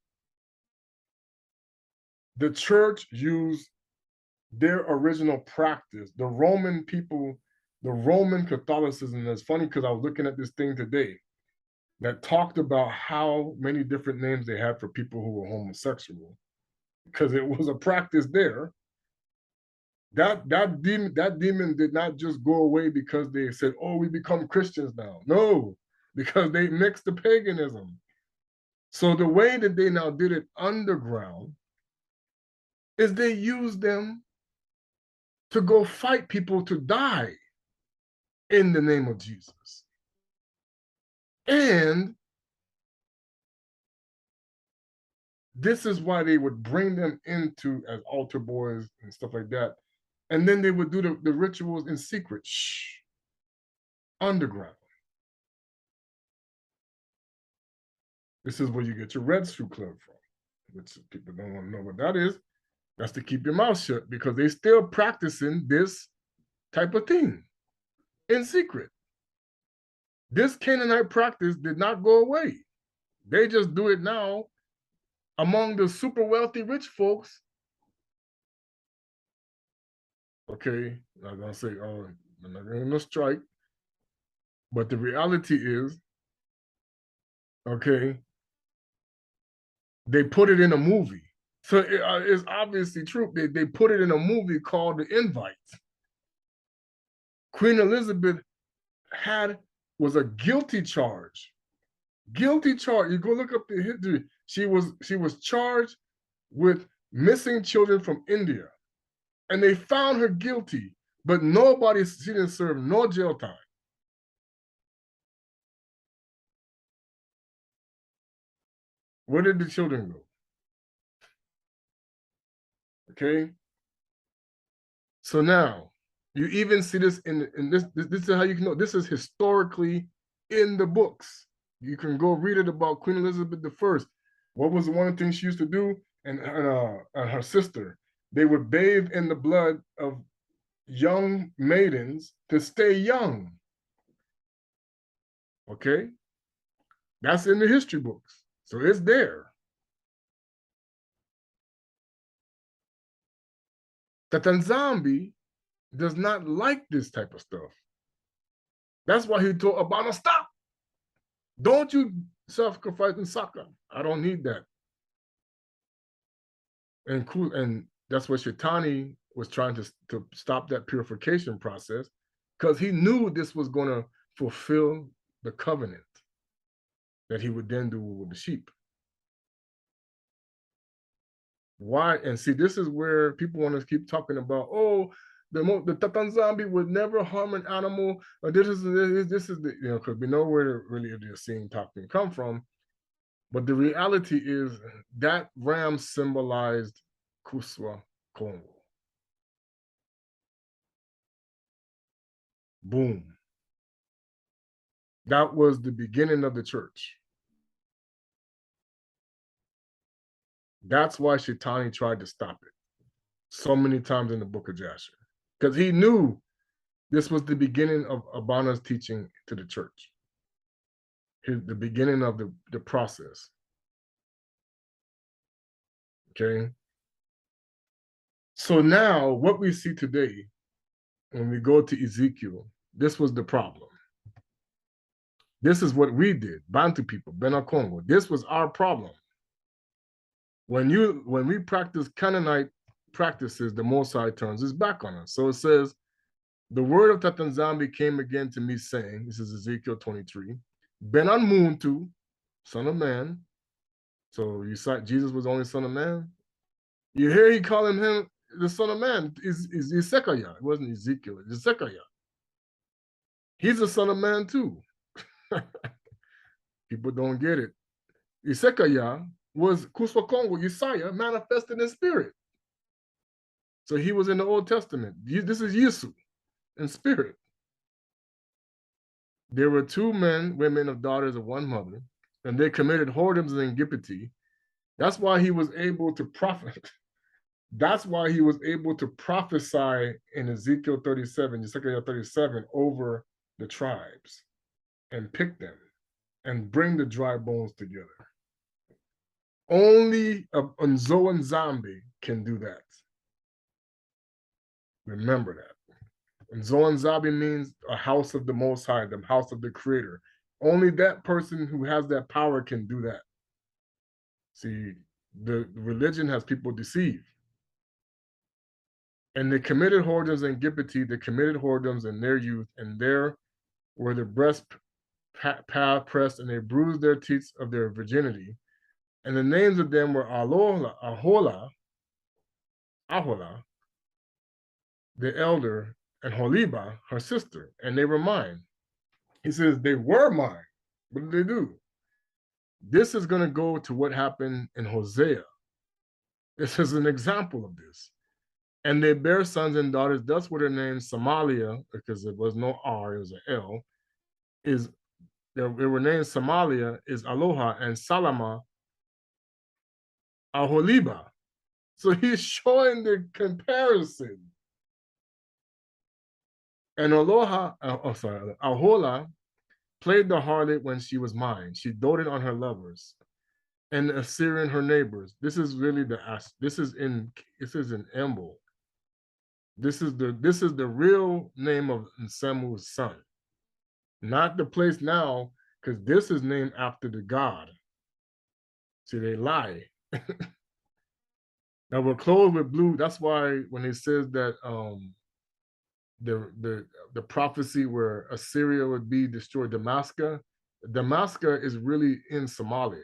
the church used their original practice. The Roman people, the Roman Catholicism, it's funny because I was looking at this thing today that talked about how many different names they had for people who were homosexual, because it was a practice there. That demon did not just go away because they said, oh, we become Christians now. No, because they mixed the paganism. So the way that they now did it underground is they used them to go fight people to die in the name of Jesus. And this is why they would bring them into as altar boys and stuff like that. And then they would do the rituals in secret, underground. This is where you get your Red Shoe Club from, which people don't want to know what that is. That's to keep your mouth shut because they still practicing this type of thing in secret. This Canaanite practice did not go away. They just do it now among the super wealthy rich folks. Okay, I'm not gonna say, oh, I'm not gonna strike. But the reality is, okay, they put it in a movie. So it's obviously true. They put it in a movie called The Invite. Queen Elizabeth was a guilty charge. Guilty charge. You go look up the history. She was charged with missing children from India. And they found her guilty, but she didn't serve no jail time. Where did the children go? Okay. So now you even see this in this. This is how you can know this is historically in the books. You can go read it about Queen Elizabeth I. What was the one thing she used to do? And her sister, they would bathe in the blood of young maidens to stay young. Okay, that's in the history books, so it's there. That nZambi does not like this type of stuff. That's why he told Abana, stop. Don't you sacrifice in Saka. I don't need that. And that's what Shaitani was trying to stop that purification process, because he knew this was going to fulfill the covenant that he would then do with the sheep. Why? And see, this is where people want to keep talking about, oh, the Tata nZambi would never harm an animal. Or this is the, because we know where really the same talking come from. But the reality is that ram symbolized Kusu Kongo. Boom. That was the beginning of the church. That's why Shaitani tried to stop it so many times in the book of Jasher, because he knew this was the beginning of Abana's teaching to the church, the beginning of the process. Okay. So now what we see today, when we go to Ezekiel, this was the problem. This is what we did, Bantu people, Bena Kongo. This was our problem. When we practice Canaanite practices, the Most High turns his back on us. So it says, the word of Tata nZambi came again to me saying, this is Ezekiel 23, Bena Muntu, son of man. So you saw Jesus was the only son of man. You hear he calling him the son of man is Isekaya. It wasn't Ezekiel, it's Isekaya. He's a son of man too. People don't get it. Isekaya was Kusu Kongo, Yesiah, manifested in spirit. So he was in the Old Testament. This is Yisu in spirit. There were two men, women of daughters of one mother, and they committed whoredoms and iniquity. That's why he was able to prophet. That's why he was able to prophesy in Ezekiel 37, Ezekiel 37, over the tribes and pick them and bring the dry bones together. Only nZambi can do that. Remember that. nZambi means a house of the Most High, the house of the Creator. Only that person who has that power can do that. See, the religion has people deceived. And they committed whoredoms in iniquity, they committed whoredoms in their youth, and there were the breast path pressed, and they bruised their teeth of their virginity. And the names of them were Ahola, the elder, and Holiba, her sister, and they were mine. He says, they were mine. What did they do? This is going to go to what happened in Hosea. This is an example of this. And they bear sons and daughters. Thus were their names Somalia, because it was no R, it was an L. They were named Somalia, is Aloha, and Salama, Aholiba. So he's showing the comparison. And Ahola played the harlot when she was mine. She doted on her lovers and Assyrian her neighbors. This is really this is in Emble. This is the real name of Nsamu's son, not the place now, because this is named after the god. See, they lie. Now we're clothed with blue. That's why when he says that the prophecy where Assyria would be destroyed, Damascus is really in Somalia.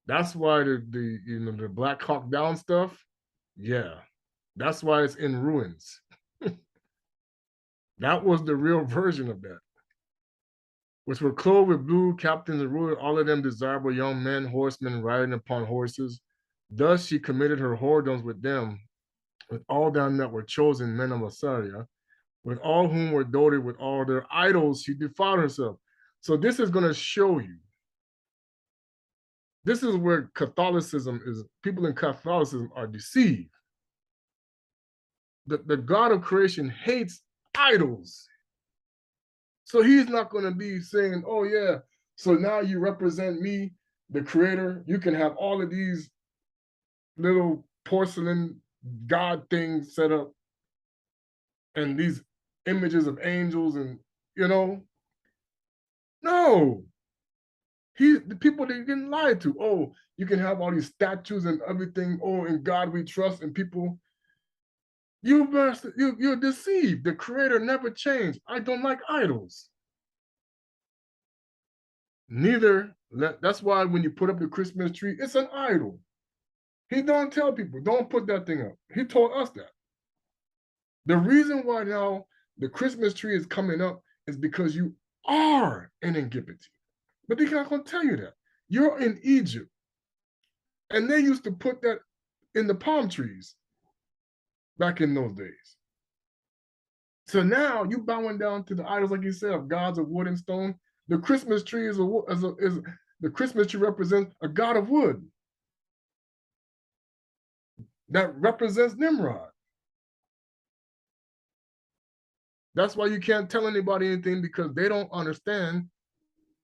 That's why the Black Hawk Down stuff, yeah, that's why it's in ruins. That was the real version of that. Which were clothed with blue, captains and rulers, all of them desirable young men, horsemen riding upon horses. Thus she committed her whoredoms with them, with all them that were chosen men of Assyria, with all whom were doted with all their idols, she defiled herself. So this is going to show you. This is where Catholicism is, people in Catholicism are deceived. The God of creation hates idols. So he's not going to be saying, oh yeah, so now you represent me, the creator. You can have all of these little porcelain God things set up and these images of angels and, no. The people they didn't lie to. Oh, you can have all these statues and everything. Oh, in God we trust, and people, you're deceived. The creator never changed. I don't like idols. That's why when you put up the Christmas tree, it's an idol. He don't tell people, don't put that thing up. He told us that. The reason why now the Christmas tree is coming up is because you are in iniquity. But they're not going to tell you that. You're in Egypt. And they used to put that in the palm trees back in those days. So now you bowing down to the idols, like you said, of gods of wood and stone. The Christmas tree the Christmas tree represents a god of wood that represents Nimrod. That's why you can't tell anybody anything, because they don't understand.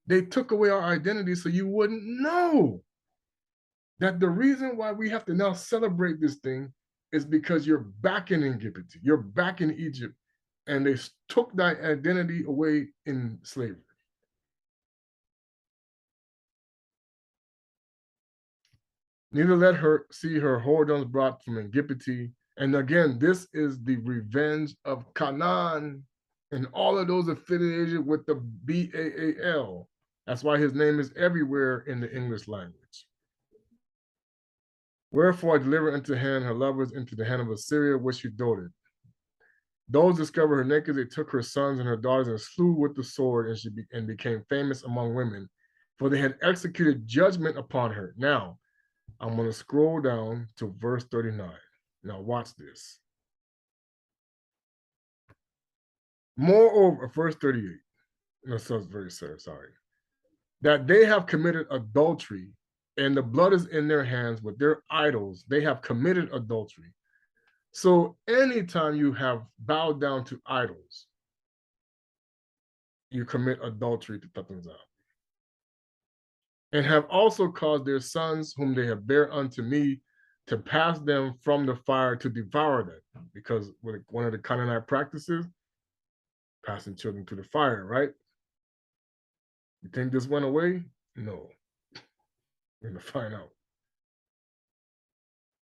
They took away our identity so you wouldn't know that the reason why we have to now celebrate this thing is because you're back in iniquity. You're back in Egypt, and they took that identity away in slavery. Neither let her see her whoredoms brought from iniquity. And again, this is the revenge of Canaan and all of those affiliated with the Baal. That's why his name is everywhere in the English language. Wherefore I deliver unto hand her lovers into the hand of Assyria, which she doted. Those discovered her naked, they took her sons and her daughters and slew with the sword, and she became famous among women. for they had executed judgment upon her. Now, I'm going to scroll down to verse 39. Now, watch this. Moreover, verse 38. No, so it's very sorry. That they have committed adultery, and the blood is in their hands with their idols. They have committed adultery. So anytime you have bowed down to idols, you commit adultery to Tatanzam. And have also caused their sons, whom they have bare unto me, to pass them from the fire to devour them. Because one of the Canaanite practices, passing children to the fire, right? You think this went away? No. We're going to find out.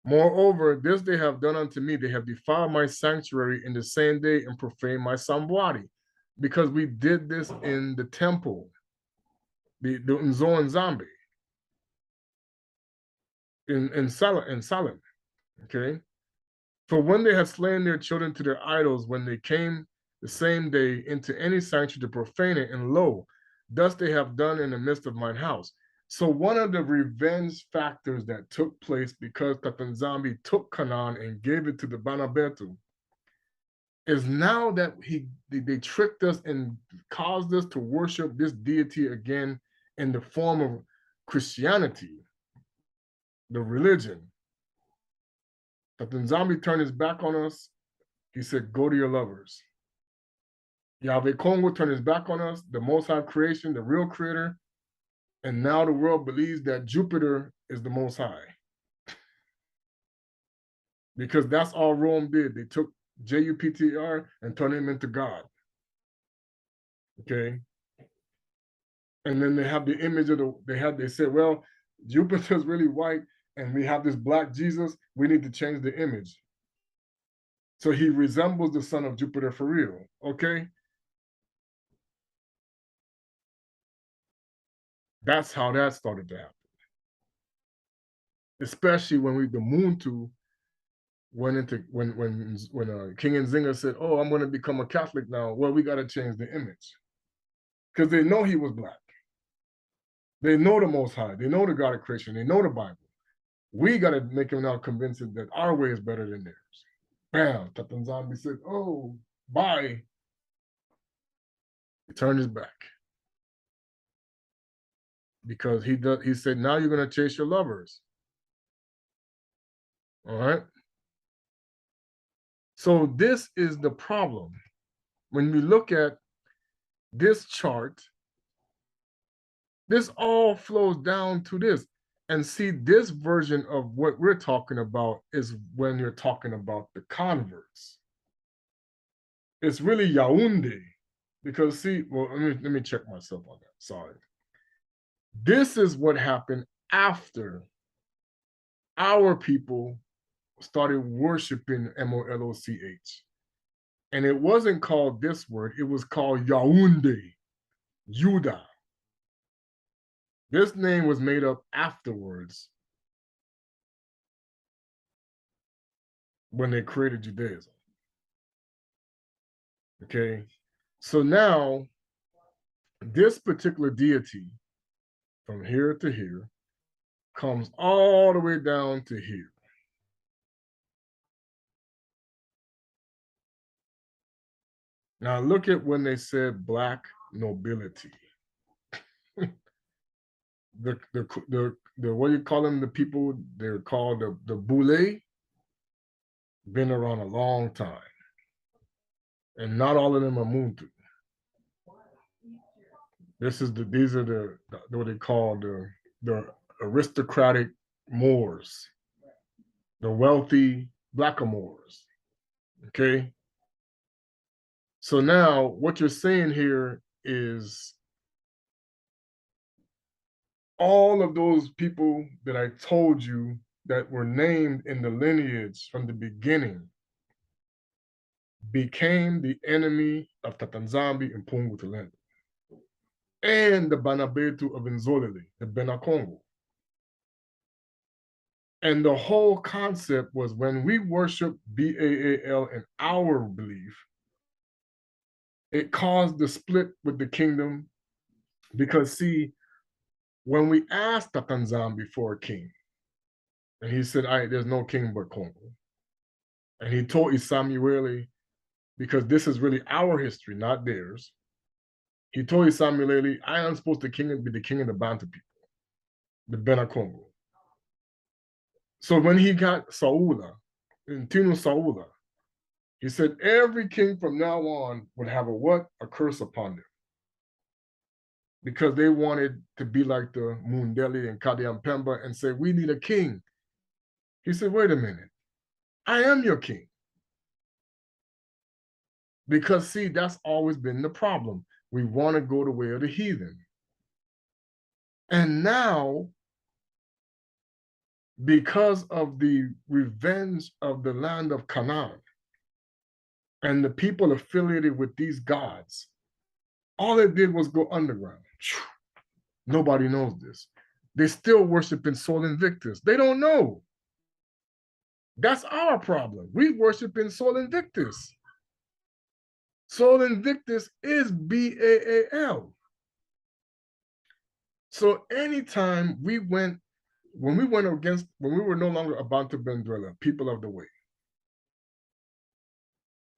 Moreover, this they have done unto me. They have defiled my sanctuary in the same day and profaned my Sambwadi, because we did this in the temple, the nZambi, in Salem, okay? For when they had slain their children to their idols, when they came the same day into any sanctuary to profane it, and lo, thus they have done in the midst of mine house. So one of the revenge factors that took place because nZambi took Canaan and gave it to the Bantu is now that they tricked us and caused us to worship this deity again in the form of Christianity, the religion. nZambi turned his back on us. He said, go to your lovers. Yave Kongo turned his back on us, the Most High creation, the real creator. And now the world believes that Jupiter is the Most High. Because that's all Rome did. They took Jupiter and turned him into God. Okay. And then they have the image of they said, well, Jupiter's really white and we have this black Jesus. We need to change the image. So he resembles the son of Jupiter for real. Okay. That's how that started to happen. Especially when the Muntu went into when King Nzinga said, "Oh, I'm going to become a Catholic now." Well, we got to change the image because they know he was black. They know the Most High. They know the God of creation. They know the Bible. We got to make him now convinced that our way is better than theirs. Bam! Tata nZambi said, "Oh, bye." He turned his back because he said, "Now you're going to chase your lovers." All right. So this is the problem. When we look at this chart, this all flows down to this. And see, this version of what we're talking about is when you're talking about the converts. It's really Yaoundé, because see, well, let me check myself on that. Sorry. This is what happened after our people started worshiping Moloch. And it wasn't called this word, it was called Yaoundé, Yuda. This name was made up afterwards when they created Judaism. Okay, so now this particular deity from here to here comes all the way down to here. Now look at when they said black nobility. the what do you call them? The people, they're called the boule, been around a long time. And not all of them are Muntu. These are the what they call the aristocratic Moors, the wealthy blackamoors. Okay. So now what you're saying here is all of those people that I told you that were named in the lineage from the beginning became the enemy of Tata nZambi and Mpungu Tulendo, and the Banabetu of Nzolele, the Bena Kongo. And the whole concept was when we worship Baal in our belief, it caused the split with the kingdom because, see, when we asked Tata nZambi for a king, and he said, there's no king but Kongo. And he told Isamueli, because this is really our history, not theirs. He told Isamueli, I am supposed to be the king of the Bantu people, the Bena Kongo. So when he got Saula, Tinu Saula, he said every king from now on would have a what? A curse upon them. Because they wanted to be like the Mundeli and Kadiampemba and say, we need a king. He said, wait a minute, I am your king. Because see, that's always been the problem. We want to go the way of the heathen. And now, because of the revenge of the land of Canaan and the people affiliated with these gods, all they did was go underground. Nobody knows this. They still worship in Sol Invictus. They don't know. That's our problem. We worship in Sol Invictus. Sol Invictus is Baal. So anytime when we were no longer a Bantu Bendrella, people of the way,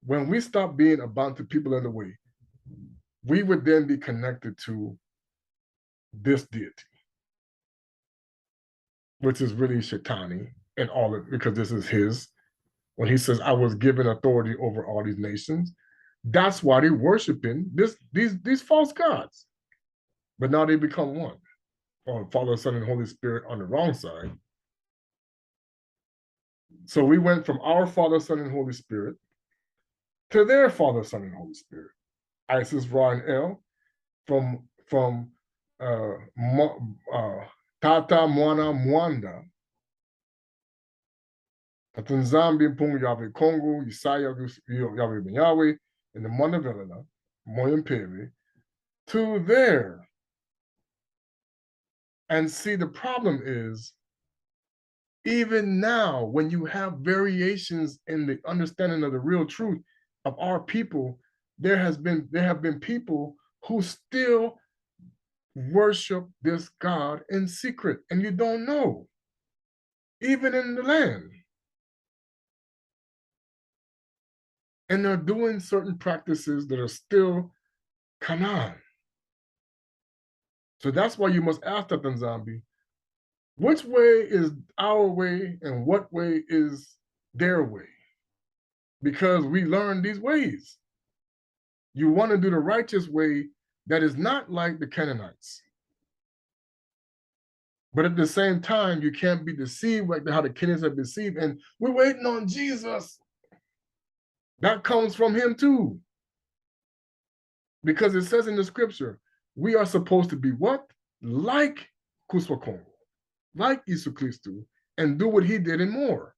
when we stopped being a Bantu people of the way, we would then be connected to this deity, which is really Shaitani and all of it, because this is his. When he says, I was given authority over all these nations, that's why they're worshiping these false gods. But now they become one. Or Father, Son, and Holy Spirit on the wrong side. So we went from our Father, Son, and Holy Spirit to their Father, Son, and Holy Spirit. Isis, Ra, and El, from Tata, Mwana, Mwanda, Tata nZambi, Mpungu, Yave Kongo, Isaiah, Yave Ben Yahweh, and the Monavela, Moyempere, to there. And see, the problem is, even now, when you have variations in the understanding of the real truth of our people, there have been people who still worship this God in secret, and you don't know, even in the land. And they're doing certain practices that are still Canaan. So that's why you must ask Tata nZambi, which way is our way and what way is their way? Because we learn these ways. You want to do the righteous way that is not like the Canaanites. But at the same time, you can't be deceived like how the Canaanites have deceived. And we're waiting on Jesus. That comes from him too. Because it says in the scripture, we are supposed to be what? Like Kusu Kongo, like Yisu Klistu, and do what he did and more.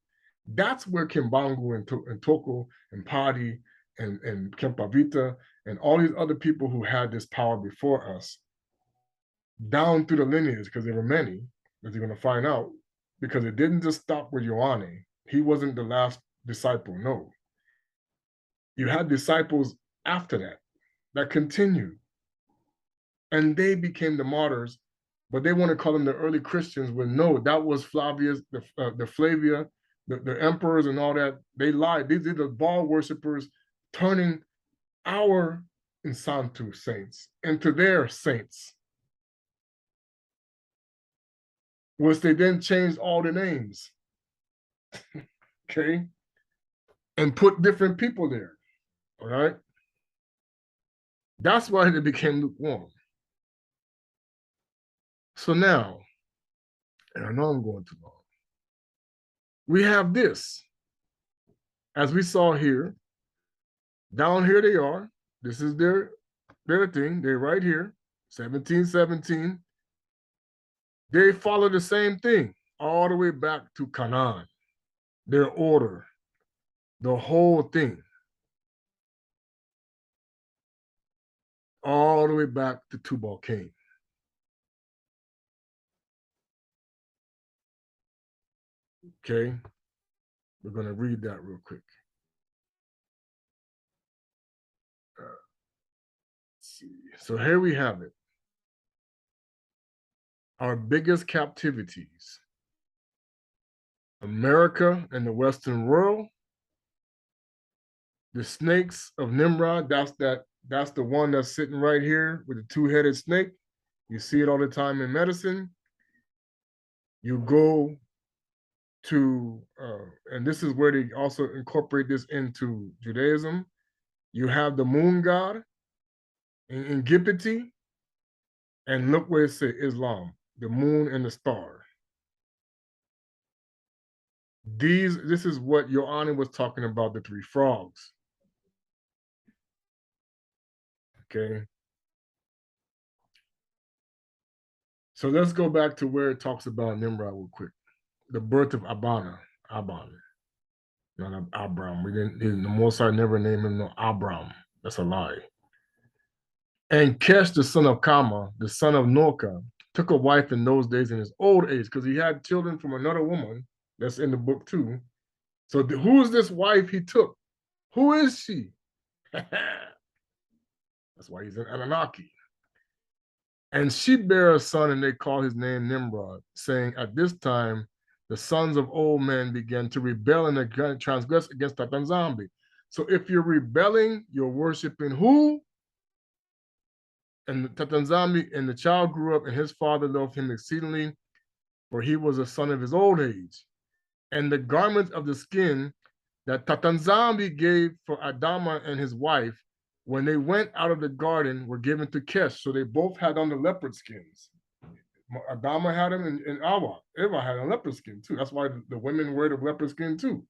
That's where Kimbangu and Toko and Padi and Kempavita and all these other people who had this power before us, down through the lineage, because there were many, as you're going to find out, because it didn't just stop with Ioane. He wasn't the last disciple, no. You had disciples after that continued. And they became the martyrs, but they want to call them the early Christians, when no, that was Flavius, the Flavia, the emperors and all that. They lied. These are the Baal worshippers turning our Insantu saints into their saints, which they then changed all the names, okay, and put different people there, all right? That's why they became lukewarm. So now, and I know I'm going too long, we have this. As we saw here, down here they are. This is their thing. They're right here, 1717. They follow the same thing all the way back to Canaan, their order, the whole thing, all the way back to Tubal Cain. Okay, we're going to read that real quick. Let's see. So here we have it. our biggest captivities. America and the Western world, the snakes of Nimrod, that's the one that's sitting right here with the two-headed snake. You see it all the time in medicine. You go to, and this is where they also incorporate this into Judaism. You have the moon god in Gipity, and look where it says Islam, the moon and the star. This is what Yohani was talking about, the three frogs. Okay. So let's go back to where it talks about Nimrod real quick. The birth of Aban, not Abram. The Mosai never named him no Abram. That's a lie. And Kesh, the son of Kama, the son of Noka, took a wife in those days in his old age because he had children from another woman. That's in the book too. So who is this wife he took? Who is she? That's why he's an Annunaki. And she bare a son, and they call his name Nimrod, saying, at this time, the sons of old men began to rebel and transgress against Tata nZambi. So if you're rebelling, you're worshiping who? And Tata nZambi, and the child grew up, and his father loved him exceedingly, for he was a son of his old age. And the garments of the skin that Tata nZambi gave for Adama and his wife, when they went out of the garden, were given to Kesh. So they both had on the leopard skins. Adama had them, and Eva had a leopard skin too. That's why the women wear the leopard skin too.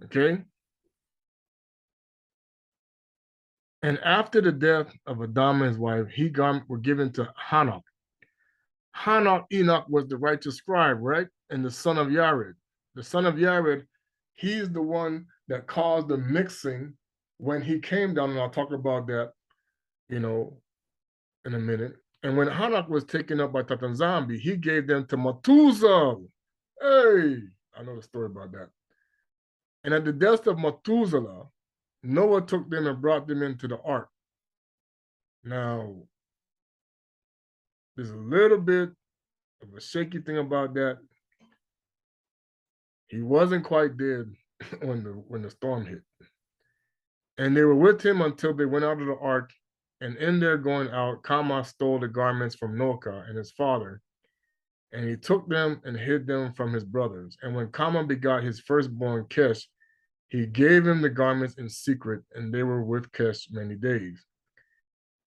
Okay. And after the death of Adama and his wife, he were given to Hanok. Enoch was the righteous scribe, right? And the son of Yared. The son of Yared, he's the one that caused the mixing when he came down, and I'll talk about that, in a minute. And when Hanok was taken up by Tata nZambi, he gave them to Methuselah. Hey, I know the story about that. And at the death of Methuselah, Noah took them and brought them into the ark. Now, there's a little bit of a shaky thing about that. He wasn't quite dead when the storm hit. And they were with him until they went out of the ark. And in their going out, Kama stole the garments from Noka and his father. And he took them and hid them from his brothers. And when Kama begot his firstborn Kesh, he gave him the garments in secret, and they were with Kesh many days.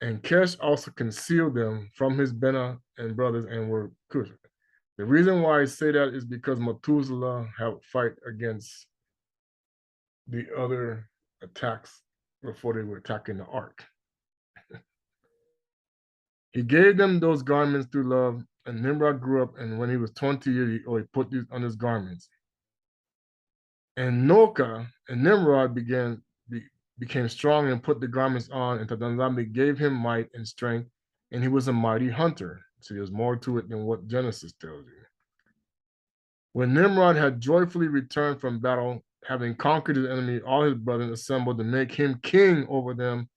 And Kesh also concealed them from his Bena and brothers and were Kusu. The reason why I say that is because Methuselah helped fight against the other attacks before they were attacking the ark. He gave them those garments through love, and Nimrod grew up, and when he was 20 years old, he put these on his garments. And Noka and Nimrod became strong and put the garments on, and Tata nZambi gave him might and strength, and he was a mighty hunter. So there's more to it than what Genesis tells you. When Nimrod had joyfully returned from battle, having conquered his enemy, all his brothers assembled to make him king over them,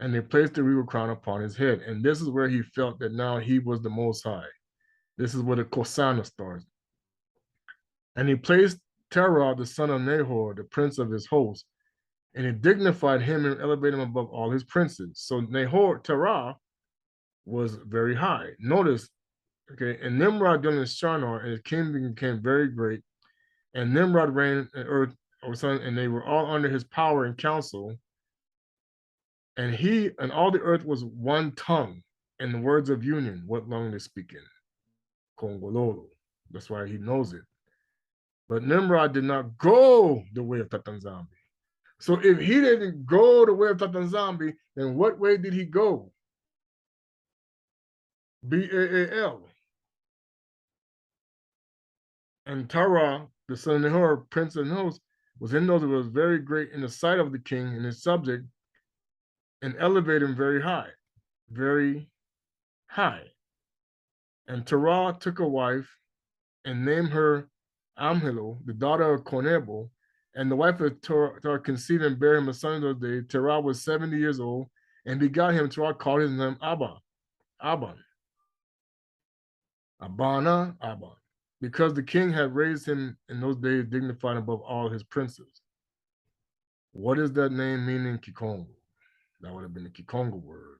and they placed the regal crown upon his head. And this is where he felt that now he was the Most High. This is where the Kosana starts. And he placed Terah, the son of Nahor, the prince of his host, and he dignified him and elevated him above all his princes. So Terah was very high. Notice, okay, and Nimrod done his Shinar, and his kingdom became very great. And Nimrod reigned on earth, and they were all under his power and counsel. And he and all the earth was one tongue, and the words of union, what long they speak in. Kongololo. That's why he knows it. But Nimrod did not go the way of Tata nZambi. So if he didn't go the way of Tata nZambi, then what way did he go? Baal. And Terah, the son of Nahor, prince of Nos, was in those that was very great in the sight of the king and his subject, and elevated him very high, very high. And Terah took a wife and named her Amhilo, the daughter of Konebo, and the wife of Terah conceived and bare him a son in those days. Terah was 70 years old and begot him. Terah called his name Aban. Abana, Aban, because the king had raised him in those days dignified above all his princes. What does that name mean in Kikongo? That would have been the Kikongo word.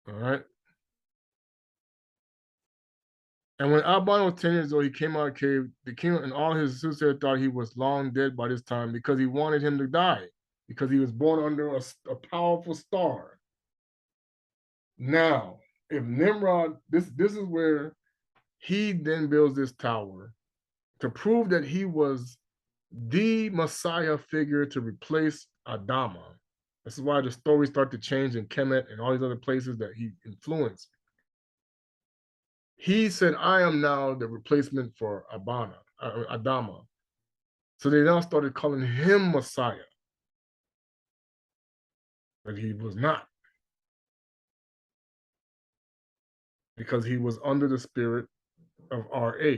All right. And when Alban was 10 years old, he came out of the cave. The king and all his soothsayers thought he was long dead by this time because he wanted him to die, because he was born under a powerful star. Now, if Nimrod, this is where he then builds this tower to prove that he was the Messiah figure to replace Adama. This is why the stories start to change in Kemet and all these other places that he influenced. He said, I am now the replacement for Adama. So they now started calling him Messiah, but he was not, because he was under the spirit of RA.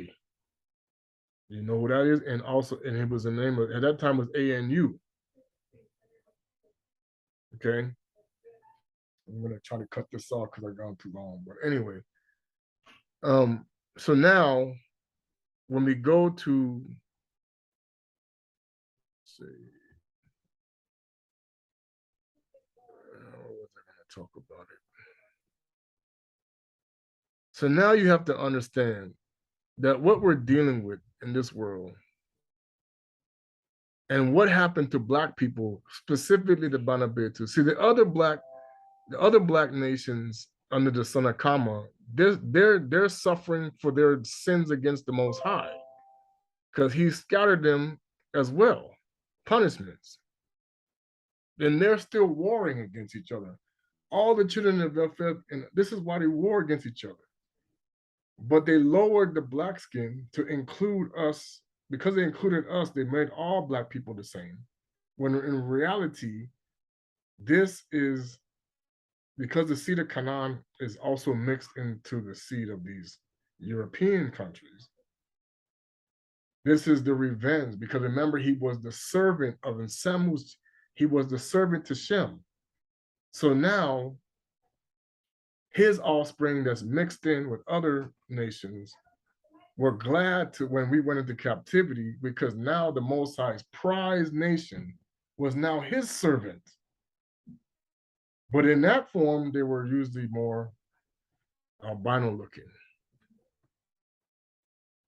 You know who that is? And also, and it was the name of, at that time was ANU. Okay. I'm gonna try to cut this off because I've gone too long. But anyway, so now when we go to, let's see, what was I gonna talk about it? So now you have to understand that what we're dealing with in this world and what happened to Black people, specifically the Bantu. See, the other black nations under the son of Kama, they're suffering for their sins against the Most High, because he scattered them as well, punishments. And they're still warring against each other. All the children of Japheth, and this is why they war against each other. But they lowered the black skin to include us. Because they included us, they made all Black people the same. When in reality, this is because the seed of Canaan is also mixed into the seed of these European countries. This is the revenge, because remember, he was the servant of Nsamu's, he was the servant to Shem. So now his offspring that's mixed in with other nations were glad to, when we went into captivity, because now the Most High's prized nation was now his servant. But in that form, they were usually more albino looking.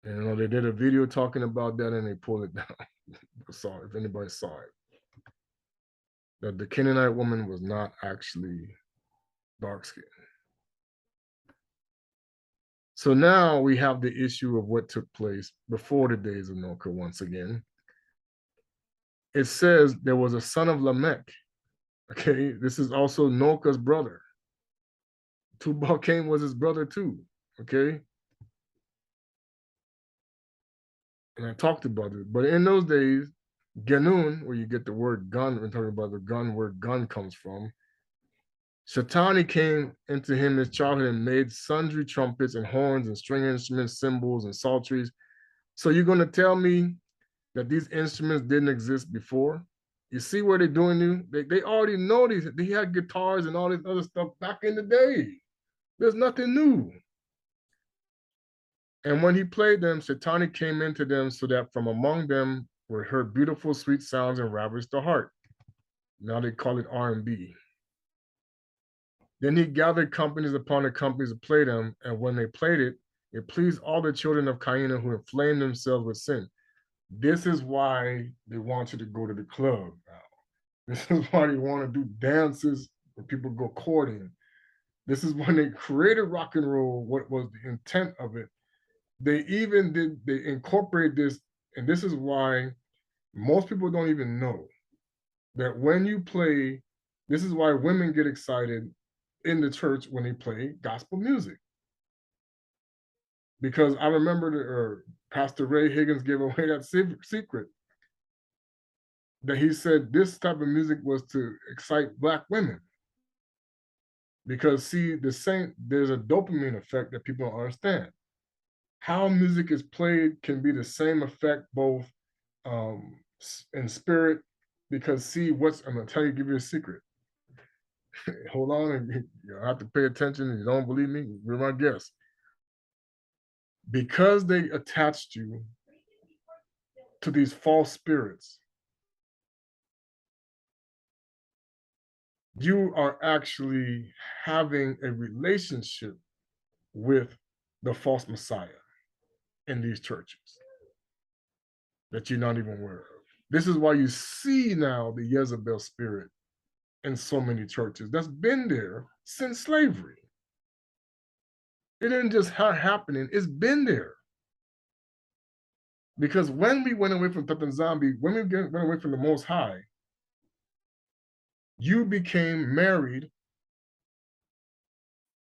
And, you know, they did a video talking about that and they pulled it down. Saw it, if anybody saw it. That the Canaanite woman was not actually dark skinned. So now we have the issue of what took place before the days of Noka once again. It says there was a son of Lamech. Okay, this is also Noka's brother. Tubal Cain was his brother too. Okay. And I talked about it. But in those days, Ganun, where you get the word gun, we're talking about the gun, where gun comes from. Shatani came into him in his childhood and made sundry trumpets and horns and string instruments, cymbals and psalteries. So you're going to tell me that these instruments didn't exist before? You see where they're doing you? They already know these. They had guitars and all this other stuff back in the day. There's nothing new. And when he played them, Shatani came into them so that from among them were heard beautiful, sweet sounds and ravished the heart. Now they call it R&B. Then he gathered companies upon the companies to play them, and when they played it, it pleased all the children of Canaan who inflamed themselves with sin. This is why they want you to go to the club now. This is why they want to do dances where people go courting. This is when they created rock and roll, what was the intent of it. They incorporate this, and this is why most people don't even know that when you play, this is why women get excited in the church when they play gospel music. Because I remember Pastor Ray Higgins gave away that secret, that he said this type of music was to excite Black women. Because see, there's a dopamine effect that people don't understand. How music is played can be the same effect both in spirit, because see, I'm gonna give you a secret. Hold on, and you have to pay attention. You don't believe me? You're my guest. Because they attached you to these false spirits, you are actually having a relationship with the false Messiah in these churches that you're not even aware of. This is why you see now the Jezebel spirit in so many churches. That's been there since slavery. It didn't just start happening, it's been there. Because when we went away from Tata nZambi, when we went away from the Most High, you became married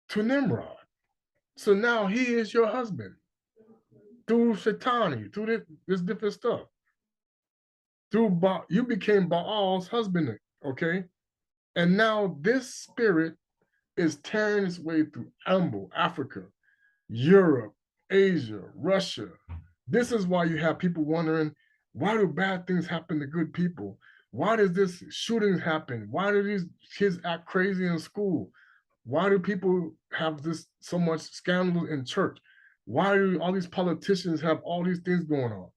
to Nimrod. So now he is your husband through Shaitani, through this different stuff. You became Baal's husband, okay? And now this spirit is tearing its way through Africa, Europe, Asia, Russia. This is why you have people wondering, why do bad things happen to good people? Why does this shootings happen? Why do these kids act crazy in school? Why do people have this so much scandal in church? Why do all these politicians have all these things going on?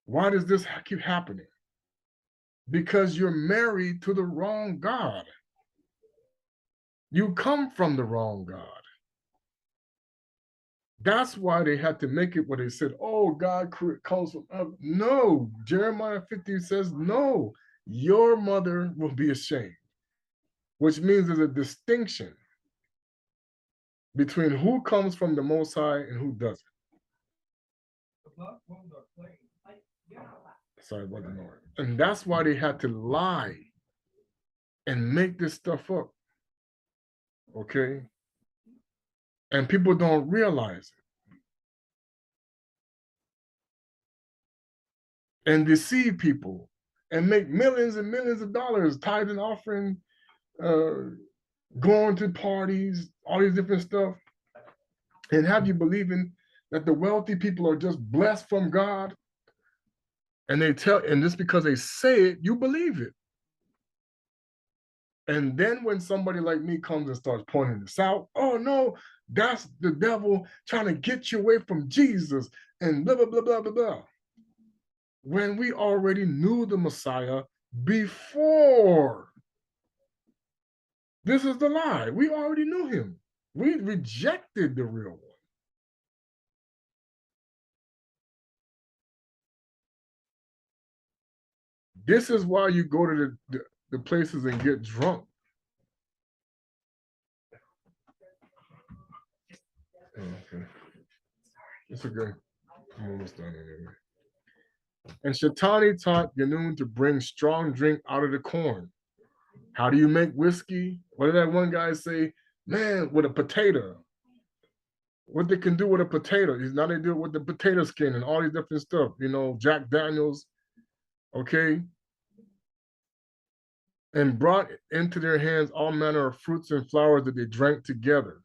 Why does this keep happening? Because you're married to the wrong God. You come from the wrong God. That's why they had to make it where they said, oh, God comes from up. No, Jeremiah 50 says, no, your mother will be ashamed, which means there's a distinction between who comes from the Most High and who doesn't. Sorry about the noise. And that's why they had to lie and make this stuff up. Okay? And people don't realize it. And deceive people and make millions and millions of dollars, tithe and offering, going to parties, all these different stuff, and have you believing that the wealthy people are just blessed from God. And just because they say it, you believe it. And then when somebody like me comes and starts pointing this out, oh no, that's the devil trying to get you away from Jesus and blah, blah, blah, blah, blah, blah. When we already knew the Messiah before. This is the lie. We already knew him. We rejected the real one. This is why you go to the places and get drunk. Okay. It's okay. I'm almost done anyway. And Shaitani taught Ganun to bring strong drink out of the corn. How do you make whiskey? What did that one guy say? Man, with a potato. What they can do with a potato is now they do it with the potato skin and all these different stuff. You know, Jack Daniels, okay? And brought into their hands all manner of fruits and flowers that they drank together.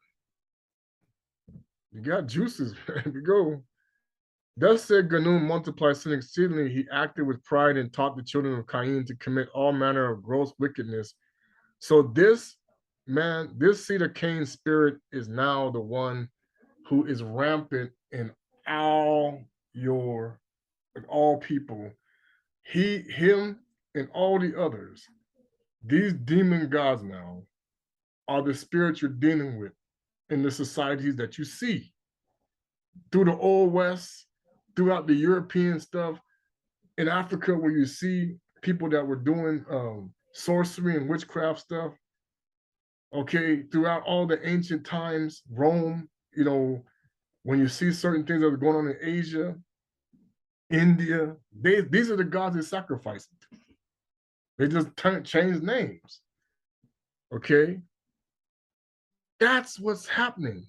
You got juices, there we go. Thus said Ganun multiplied sin exceedingly. He acted with pride and taught the children of Cain to commit all manner of gross wickedness. So this seed of Cain spirit is now the one who is rampant in all people. Him, and all the others. These demon gods now are the spirits you're dealing with in the societies that you see. Through the Old West, throughout the European stuff, in Africa where you see people that were doing sorcery and witchcraft stuff, okay, throughout all the ancient times, Rome, you know, when you see certain things that are going on in Asia, India, these are the gods they sacrifice. They just change names, okay? That's what's happening.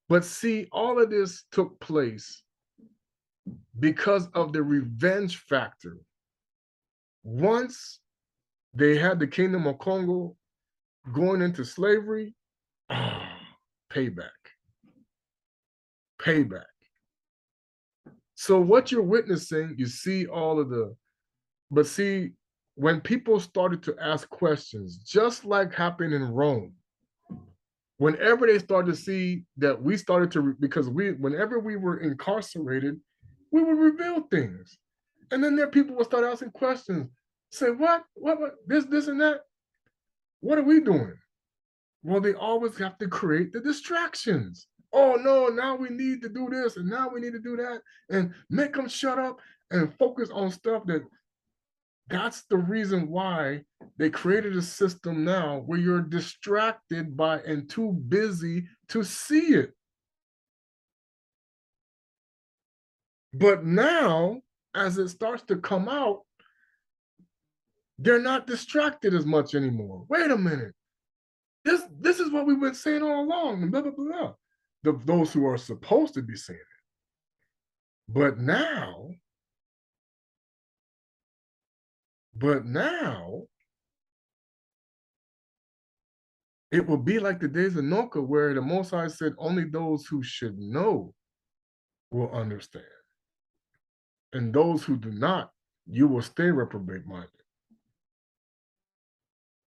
But see, all of this took place because of the revenge factor. Once they had the kingdom of Congo going into slavery, payback. So what you're witnessing, you see all of but see, when people started to ask questions, just like happened in Rome, whenever they started to see that we started to, because whenever we were incarcerated, we would reveal things. And then there people would start asking questions, say, what, this and that. What are we doing? Well, they always have to create the distractions. Oh no, now we need to do this and now we need to do that and make them shut up and focus on stuff that's the reason why they created a system now where you're distracted by and too busy to see it. But now, as it starts to come out, they're not distracted as much anymore. Wait a minute. This is what we've been saying all along, and blah, blah, blah. Those who are supposed to be saying it. But now, it will be like the days of Noka, where the Most High said only those who should know will understand. And those who do not, you will stay reprobate-minded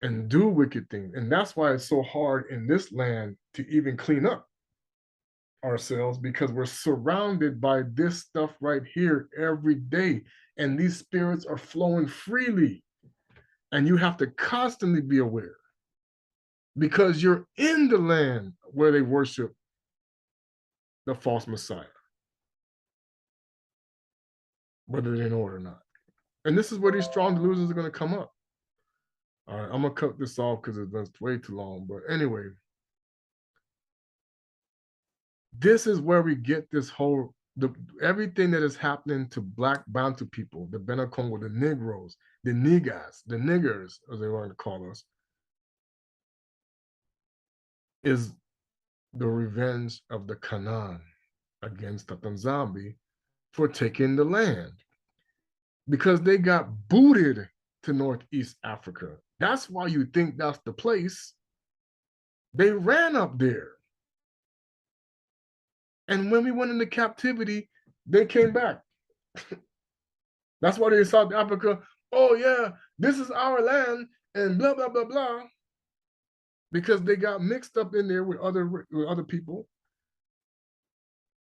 and do wicked things. And that's why it's so hard in this land to even clean up ourselves, because we're surrounded by this stuff right here every day. And these spirits are flowing freely. And you have to constantly be aware, because you're in the land where they worship the false Messiah, whether they know it or not. And this is where these strong delusions are going to come up. All right, I'm going to cut this off because it's way too long. But anyway, this is where we get this whole, everything that is happening to Black Bantu people, the Bena Kongo, the Negroes, the Niggas, the niggers, as they want to call us, is the revenge of the Canaan against Tata nZambi for taking the land, because they got booted to Northeast Africa. That's why you think that's the place. They ran up there. And when we went into captivity, they came back. That's why they in South Africa, oh yeah, this is our land, and blah, blah, blah, blah. Because they got mixed up in there with other people.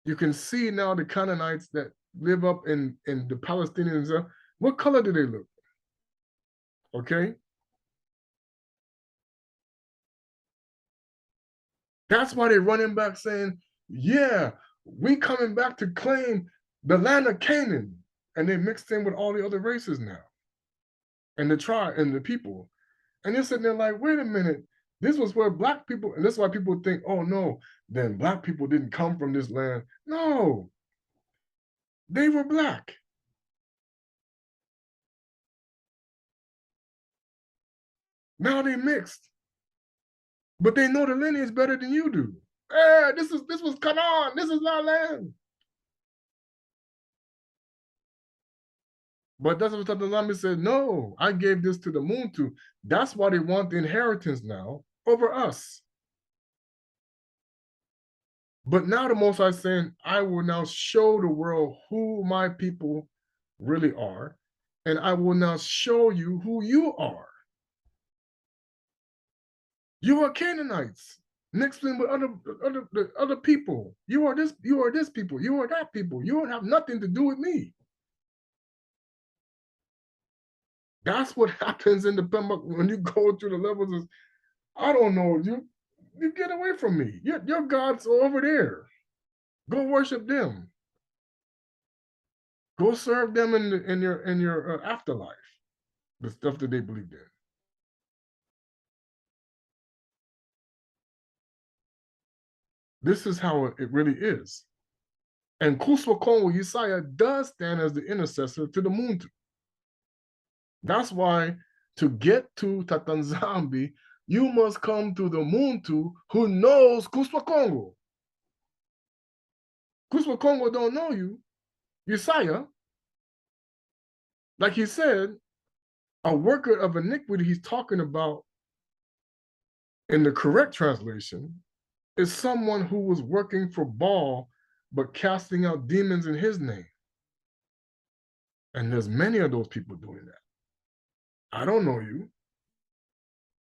You can see now the Canaanites that live up in the Palestinians, what color do they look? Okay? That's why they're running back saying, yeah, we coming back to claim the land of Canaan. And they mixed in with all the other races now. And the tribe and the people. And they're sitting there like, wait a minute, this was where Black people, and that's why people think, oh no, then Black people didn't come from this land. No, they were Black. Now they mixed. But they know the lineage better than you do. Hey, this was Canaan, this is our land. But that's what the nZambi said, no, I gave this to the Muntu. That's why they want the inheritance now over us. But now the Most High is saying, I will now show the world who my people really are, and I will now show you who you are. You are Canaanites, mixed in with other people. You are this people, you are that people. You don't have nothing to do with me. That's what happens in the Pembroke when you go through the levels of, I don't know, you get away from me. Your gods are over there. Go worship them. Go serve them in your afterlife, the stuff that they believed in. This is how it really is. And Kusu Kongo Yesaya does stand as the intercessor to the Muntu. That's why to get to Tata nZambi, you must come to the Muntu who knows Kusu Kongo. Kusu Kongo don't know you. Yesaya, like he said, a worker of iniquity he's talking about in the correct translation is someone who was working for Baal, but casting out demons in his name. And there's many of those people doing that. I don't know you.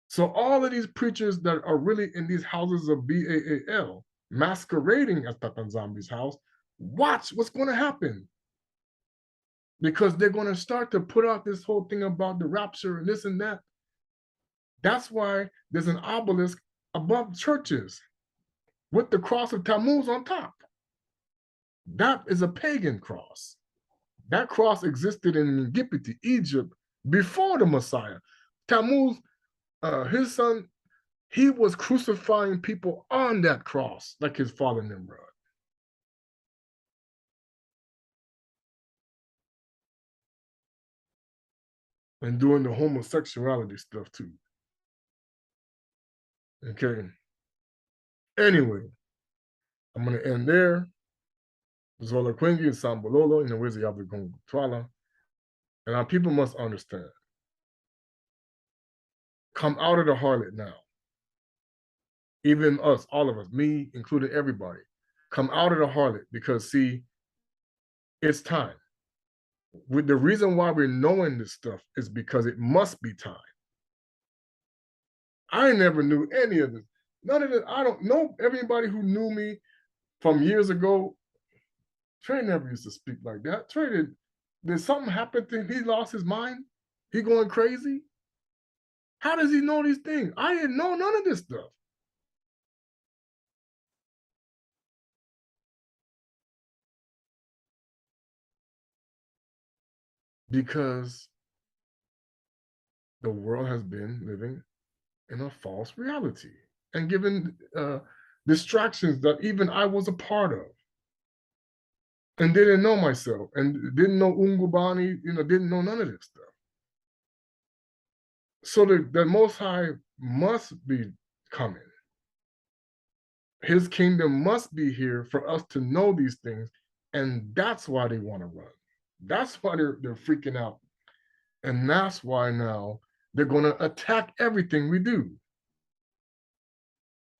So all of these preachers that are really in these houses of Baal, masquerading as Tata nZambi's house, watch what's going to happen. Because they're going to start to put out this whole thing about the rapture and this and that. That's why there's an obelisk above churches with the cross of Tammuz on top. That is a pagan cross. That cross existed in Egypt, before the Messiah. Tammuz, his son, he was crucifying people on that cross, like his father Nimrod. And doing the homosexuality stuff too. Okay. Anyway, I'm going to end there. Zola Quingi and Sambololo in the Wizard Yave Kongo Twala. And our people must understand. Come out of the harlot now. Even us, all of us, me, including everybody. Come out of the harlot because, see, it's time. With the reason why we're knowing this stuff is because it must be time. I never knew any of this. None of it. I don't know everybody who knew me from years ago. Trey never used to speak like that. Trey did something happen to him? He lost his mind? He going crazy? How does he know these things? I didn't know none of this stuff. Because the world has been living in a false reality and given distractions that even I was a part of and didn't know myself and didn't know Ungubani, didn't know none of this stuff. So the Most High must be coming. His kingdom must be here for us to know these things. And that's why they want to run. That's why they're freaking out. And that's why now they're going to attack everything we do.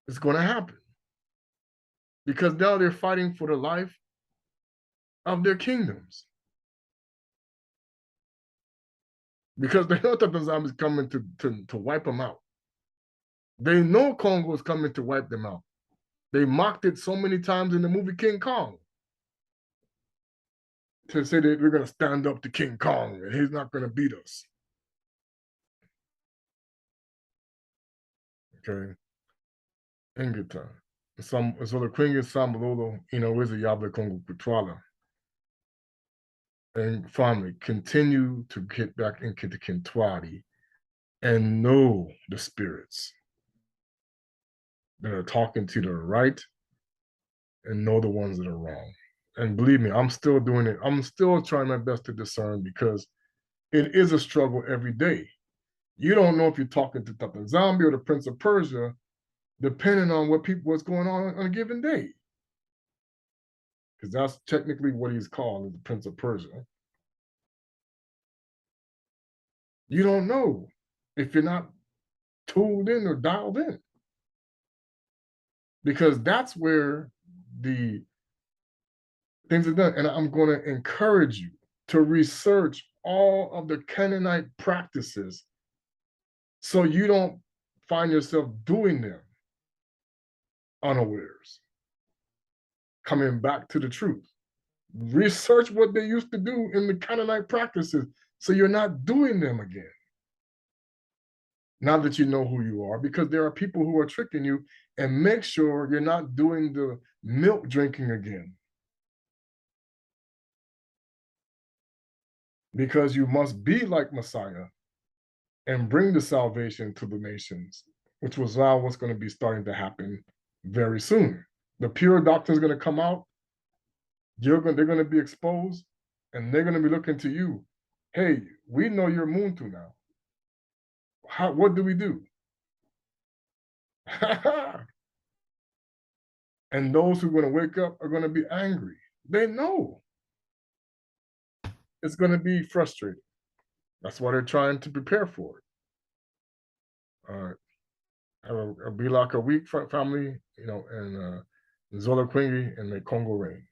It's going to happen. Because now they're fighting for the life of their kingdoms. Because they know that the nZambi is coming to wipe them out. They know Congo is coming to wipe them out. They mocked it so many times in the movie King Kong. To say that we're going to stand up to King Kong and he's not going to beat us. Okay. In good time. So the Queen is Sambololo, is a Yave Kongo Kutwala. And finally, continue to get back into the Kintwadi and know the spirits that are talking to the right and know the ones that are wrong. And believe me, I'm still doing it. I'm still trying my best to discern because it is a struggle every day. You don't know if you're talking to Tata nZambi or the Prince of Persia, depending on what's going on a given day. Because that's technically what he's called, the Prince of Persia. You don't know if you're not tuned in or dialed in. Because that's where the things are done. And I'm going to encourage you to research all of the Canaanite practices so you don't find yourself doing them unawares. Coming back to the truth. Research what they used to do in the Canaanite practices so you're not doing them again. Now that you know who you are, because there are people who are tricking you, and make sure you're not doing the milk drinking again. Because you must be like Messiah and bring the salvation to the nations, which was now what's going to be starting to happen very soon. The pure doctrine is going to come out. They're going to be exposed, and they're going to be looking to you. Hey, we know you're Muntu now. What do we do? And those who are going to wake up are going to be angry. They know. It's going to be frustrating. That's why they're trying to prepare for it. All right. Have a be like a week, family, and Zola Quingi and the Congo rain.